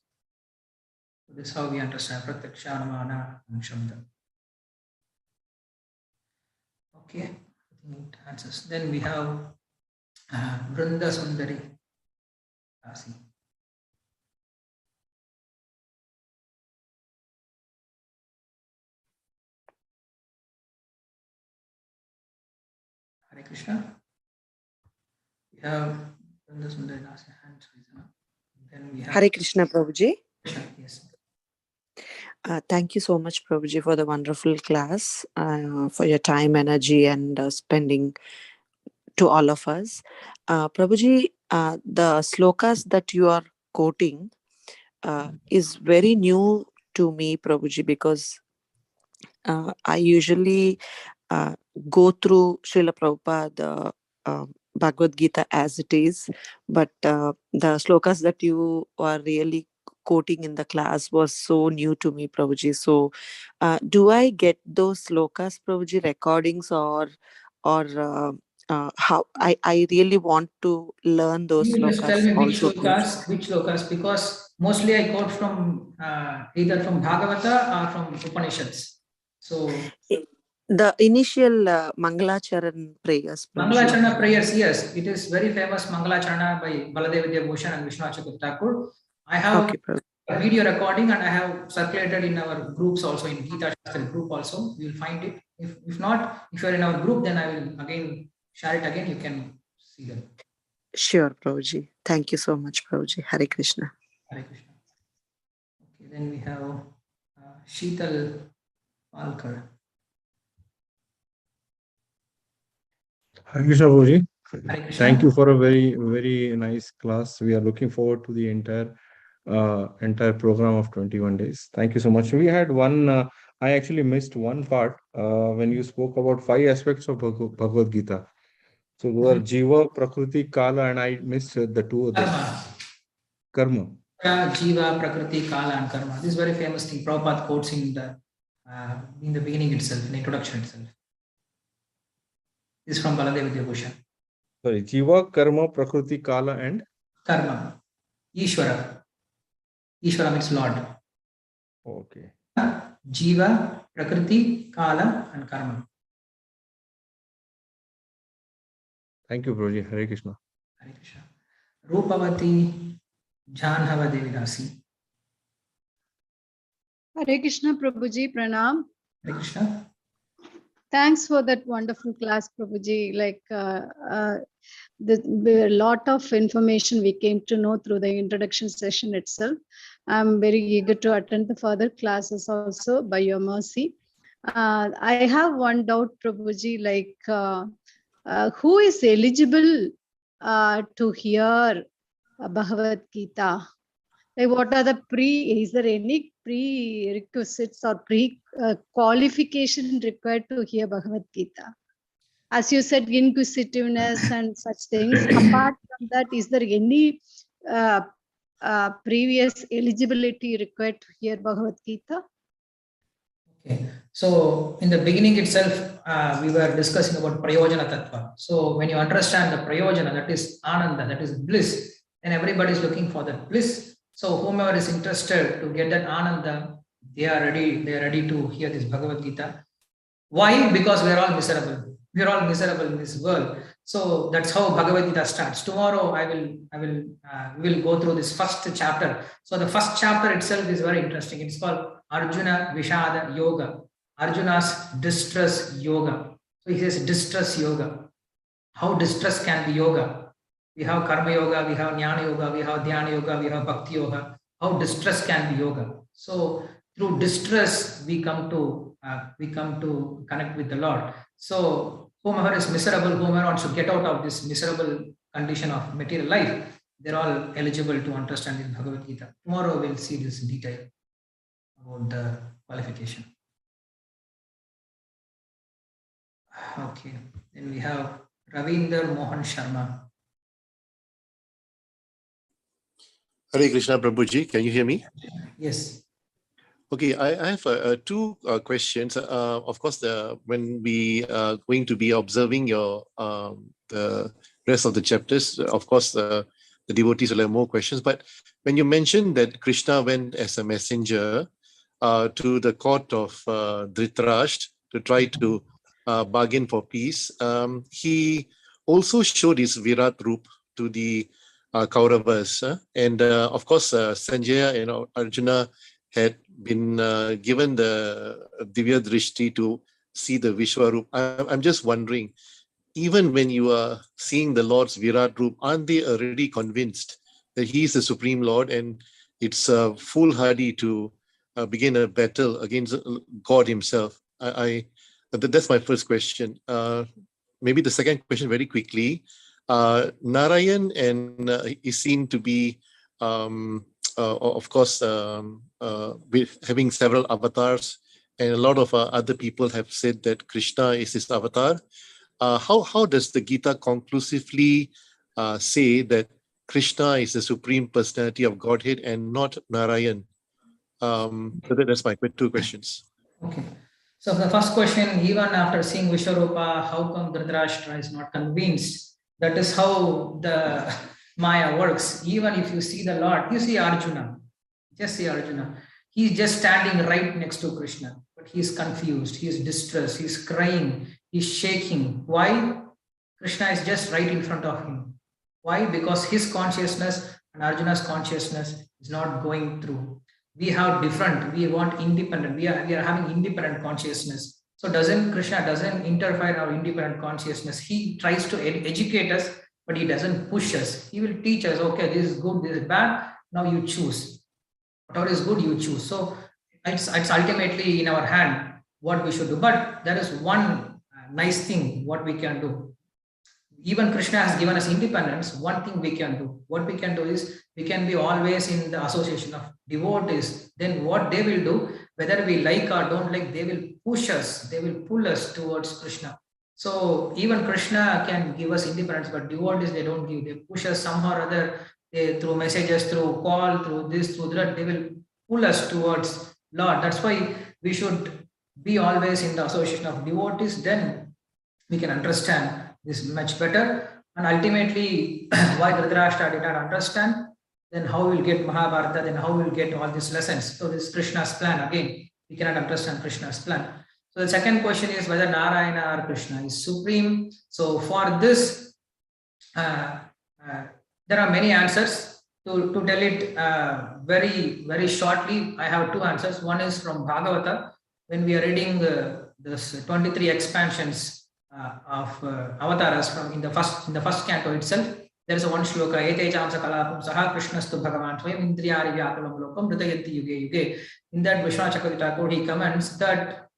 So this is how we understand Pratyaksha, Anumana and Shabda. Okay. It answers. Then we have Vrinda Sundari. Asi. Hare Krishna. We have Vrinda Sundari Asi hands raised. Then we have Hare Krishna, Prabhuji. Krishna. Yes. Thank you so much, Prabhuji, for the wonderful class, for your time, energy, and spending to all of us. Prabhuji, the slokas that you are quoting is very new to me, Prabhuji, because I usually go through Srila Prabhupada, Bhagavad-Gita as it is, but the slokas that you are really quoting in the class was so new to me, Prabhuji. So do I get those slokas, Prabhuji, recordings, or how I really want to learn those Can you just tell slokas me also, which slokas? Because mostly I quote from either from Bhagavata or from Upanishads. So the initial Mangalacharan prayers, Prabhuji. Mangalacharana prayers, yes, it is very famous Mangalacharana by Baladev Bhushan and Vishnu Thakur. I have a video recording and I have circulated in our groups also, in Gita Sastri group also. You will find it. If not, if you are in our group, then I will again share it again. You can see them. Sure, Prabhuji. Thank you so much, Prabhuji. Hare Krishna. Hare Krishna. Okay, then we have Sheetal Palkar. Hare Krishna, Prabhuji. Hare Krishna. Thank you for a very, very nice class. We are looking forward to the entire program of 21 days. Thank you so much. We had one, I actually missed one part when you spoke about 5 aspects of Bhagavad Gita. So those are Jiva, Prakriti, Kala, and I missed the 2 others. Karma. Jiva, Prakriti, Kala, and Karma. This is very famous thing. Prabhupada quotes in the beginning itself, in the introduction itself. This is from Baladev Bhushan. Sorry, Jiva, Karma, Prakriti, Kala, and Karma. Ishvara. Ishvara means Lord. okay. Jiva, Prakriti, Kala, and Karma. Thank you, Prabhuji. Hare Krishna. Hare Krishna. Rupavati Janhava Devidasi. Hare Krishna, Prabhuji, Pranam. Hare Krishna. Thanks for that wonderful class, Prabhuji. Like the lot of information we came to know through the introduction session itself. I'm very eager to attend the further classes also by your mercy. I have one doubt, Prabhuji, like who is eligible to hear Bhagavad-Gita? Like what are the is there any prerequisites or qualification required to hear Bhagavad-Gita? As you said, inquisitiveness and such things. Apart from that, is there any previous eligibility required to hear Bhagavad-Gita? Okay. So in the beginning itself, we were discussing about Prayojana Tattva. So when you understand the Prayojana, that is Ananda, that is bliss, then everybody is looking for that bliss. So whomever is interested to get that Ananda, they are ready to hear this Bhagavad Gita. Why? Because we are all miserable. We are all miserable in this world. So that's how Bhagavad-Gita starts. Tomorrow we will go through this first chapter. So the first chapter itself is very interesting. It's called Arjuna Vishada Yoga, Arjuna's distress yoga. So he says distress yoga. How distress can be yoga? We have karma yoga, we have jnana yoga, we have dhyana yoga, we have bhakti yoga. How distress can be yoga? So through distress we come to connect with the Lord. So whomever is miserable, whomever wants to get out of this miserable condition of material life, they're all eligible to understand in Bhagavad Gita. Tomorrow we'll see this in detail about the qualification. Okay, then we have Ravinder Mohan Sharma. Hare Krishna Prabhuji, can you hear me? Yes. Okay, I have two questions. Of course, when we are going to be observing your the rest of the chapters, of course, the devotees will have more questions. But when you mentioned that Krishna went as a messenger to the court of Dhritarashtra to try to bargain for peace, he also showed his Virat Roop to the Kauravas. And of course, Sanjaya and Arjuna had been given the Divya Drishti to see the Vishwarup. I'm just wondering, even when you are seeing the Lord's Virat Roop, aren't they already convinced that he is the Supreme Lord and it's foolhardy to begin a battle against God himself? That's my first question. Maybe the second question very quickly. Narayan and is seen to be of course, having several avatars, and a lot of other people have said that Krishna is his avatar. How does the Gita conclusively say that Krishna is the supreme personality of Godhead and not Narayan? So that's my two questions. Okay. So the first question, even after seeing Vishwarupa, how come Dhritarashtra is not convinced? That is how the Maya works. Even if you see the Lord, you see Arjuna, just see Arjuna. He's just standing right next to Krishna, but he's confused, he's distressed, he's crying, he's shaking. Why? Krishna is just right in front of him. Why? Because his consciousness and Arjuna's consciousness is not going through. We have different, we want independent, we are having independent consciousness. So Krishna doesn't interfere in our independent consciousness. He tries to educate us, but he doesn't push us. He will teach us, okay, this is good, this is bad, now you choose. Whatever is good, you choose. So it's ultimately in our hand what we should do. But there is one nice thing what we can do. Even Krishna has given us independence. One thing we can do. What we can do is we can be always in the association of devotees. Then what they will do, whether we like or don't like, they will push us, they will pull us towards Krishna. So even Krishna can give us independence, but devotees, they don't give. They push us somehow or other, through messages, through call, through this, through that, they will pull us towards Lord. That's why we should be always in the association of devotees. Then we can understand this much better. And ultimately, why Dhritarashtra did not understand, then how we'll get Mahabharata, then how we'll get all these lessons. So this is Krishna's plan. Again, we cannot understand Krishna's plan. So the second question is whether Narayana or Krishna is supreme. So for this, there are many answers. To tell it very, very shortly, I have two answers. One is from Bhagavata. When we are reading this 23 expansions of avatars from in the first canto itself, there is a one shloka, Ete Jamsa Kalapam Saha Krishnastu Bhagavan Swayam Indriyari Vyakulam Lokam Hridayanti Yuge Yuge. In that, Vishwanath Chakravarti Thakur, he comments that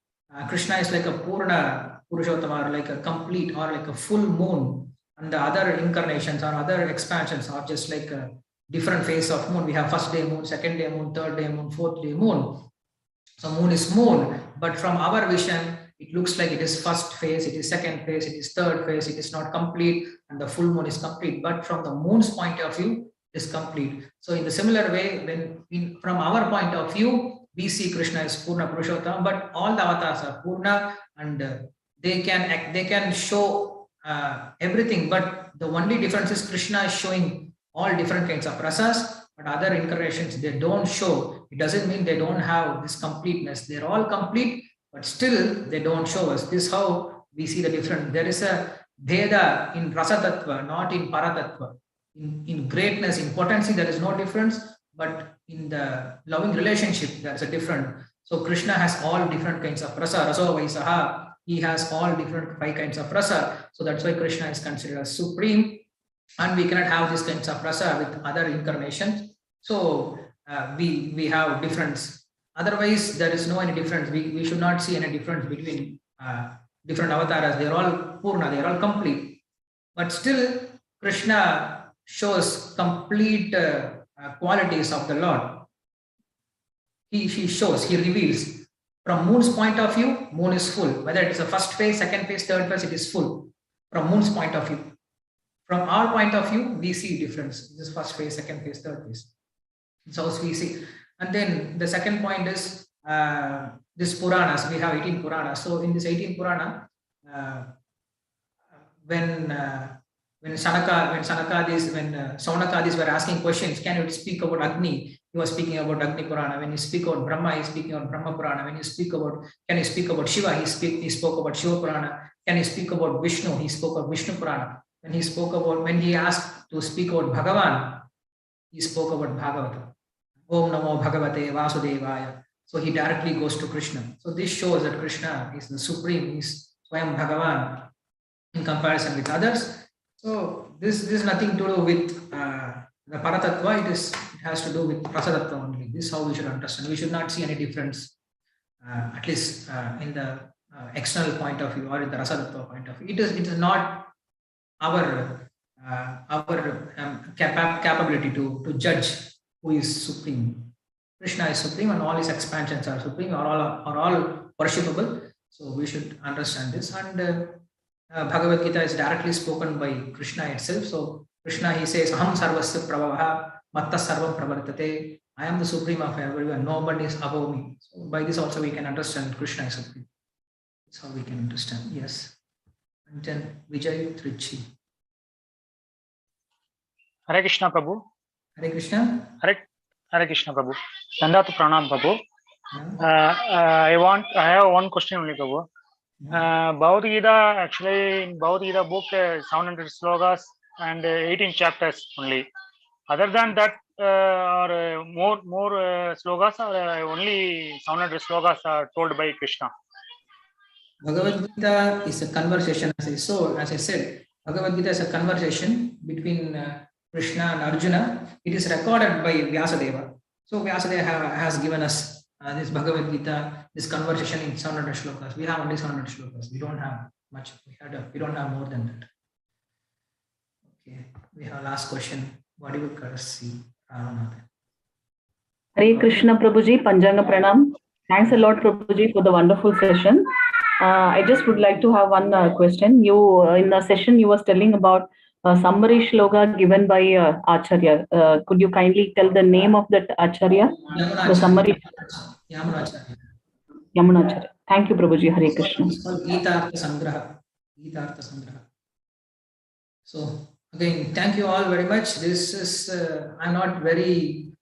Krishna is like a Purna Purushottama, or like a complete, or like a full moon, and the other incarnations or other expansions are just like a different phase of moon. We have first day moon, second day moon, third day moon, fourth day moon. So moon is moon, but from our vision, it looks like it is first phase, it is second phase, it is third phase, it is not complete, and the full moon is complete. But from the moon's point of view, it is complete. So in the similar way, from our point of view, we see Krishna as Purna Purushottama, but all the avatars are Purna, and they can show everything. But the only difference is Krishna is showing all different kinds of rasas, but other incarnations, they don't show. It doesn't mean they don't have this completeness. They're all complete, but still they don't show us. This is how we see the difference. There is a Bheda in Rasa Tattva, not in Paratattva. In greatness, in potency, there is no difference, but in the loving relationship, there is a difference. So Krishna has all different kinds of rasa, raso vaisaha. He has all different 5 kinds of rasa. So that's why Krishna is considered as supreme, and we cannot have these kinds of rasa with other incarnations. So we have difference. Otherwise, there is no any difference. We should not see any difference between different avatars. They are all purna, they are all complete. But still, Krishna shows complete qualities of the Lord. He shows, he reveals. From moon's point of view, moon is full. Whether it is the first phase, second phase, third phase, it is full. From moon's point of view. From our point of view, we see difference. This first phase, second phase, third phase. So we see. And then the second point is this Puranas. We have 18 Puranas. So in this 18 Purana, when Saunakadis were asking questions, can you speak about Agni? He was speaking about Agni Purana. When you speak about Brahma, he is speaking about Brahma Purana. When you speak about, can you speak about Shiva? He spoke about Shiva Purana. Can you speak about Vishnu? He spoke of Vishnu Purana. When he asked to speak about Bhagavan, he spoke about Bhagavata. Om Namo Bhagavate Vasudevaya. So he directly goes to Krishna. So this shows that Krishna is the supreme, is Swayam Bhagavan in comparison with others. So this is nothing to do with the Paratattva. It has to do with Rasatattva only. This is how we should understand. We should not see any difference, at least in the external point of view or in the Rasatattva point of view. It is not our capability to judge who is supreme. Krishna is supreme, and all his expansions are supreme, are all worshipable. So we should understand this. And Bhagavad-Gita is directly spoken by Krishna itself. So Krishna, he says, Aham sarvasya prabhavaha matta sarvam pravartate. I am the supreme of everyone. Nobody is above me. So by this also we can understand Krishna is supreme. That's how we can understand. Yes. And then Vijay Trichi. Hare Krishna Prabhu. Hare Krishna. Hare Krishna Prabhu. Dandatu Pranam Prabhu. I have one question only, Prabhu. Bhagavad-Gita, actually in Bhagavad-Gita book, 700 slokas and 18 chapters only. Other than that, or more slokas, or only 700 slokas are told by Krishna? Bhagavad-Gita is a conversation, as I said, Bhagavad-Gita is a conversation between Krishna and Arjuna. It is recorded by Vyasadeva. So Vyasadeva has given us this Bhagavad-Gita, this conversation in 700 shlokas. We have only 700 shlokas. We don't have much. We don't have more than that. Okay. We have last question. What do you see? Hare Krishna Prabhuji, Panjanga Pranam. Thanks a lot, Prabhuji, for the wonderful session. I just would like to have one question. You in the session you was telling about summary shloka given by Acharya. Could you kindly tell the name of that Acharya? The summary. Yamunacharya. Thank you, Prabhuji. Hare Krishna. It's called Gita Sangraha. So again, thank you all very much. This is I'm not very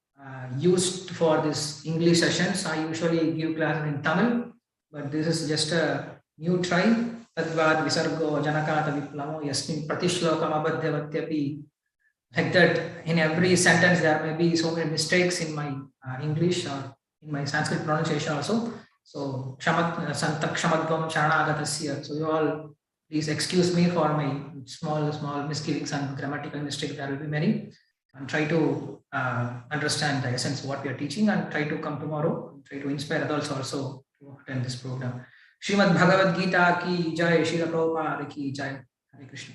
used for this English sessions. I usually give classes in Tamil, but this is just a new try. Tadvad Visargo Janakata Viplamo Yasmin Pratishlokam Abadhyavatyapi. Like that, in every sentence there may be so many mistakes in my English or in my Sanskrit pronunciation also. So Kshamadvam Sharanagatasya. So you all please excuse me for my small misgivings and grammatical mistakes. There will be many. And try to understand the essence of what we are teaching, and try to come tomorrow. Try to inspire others also to attend this program. Srimad Bhagavad-Gita ki jai, Srila Prabhupada ki jai. Hare Krishna.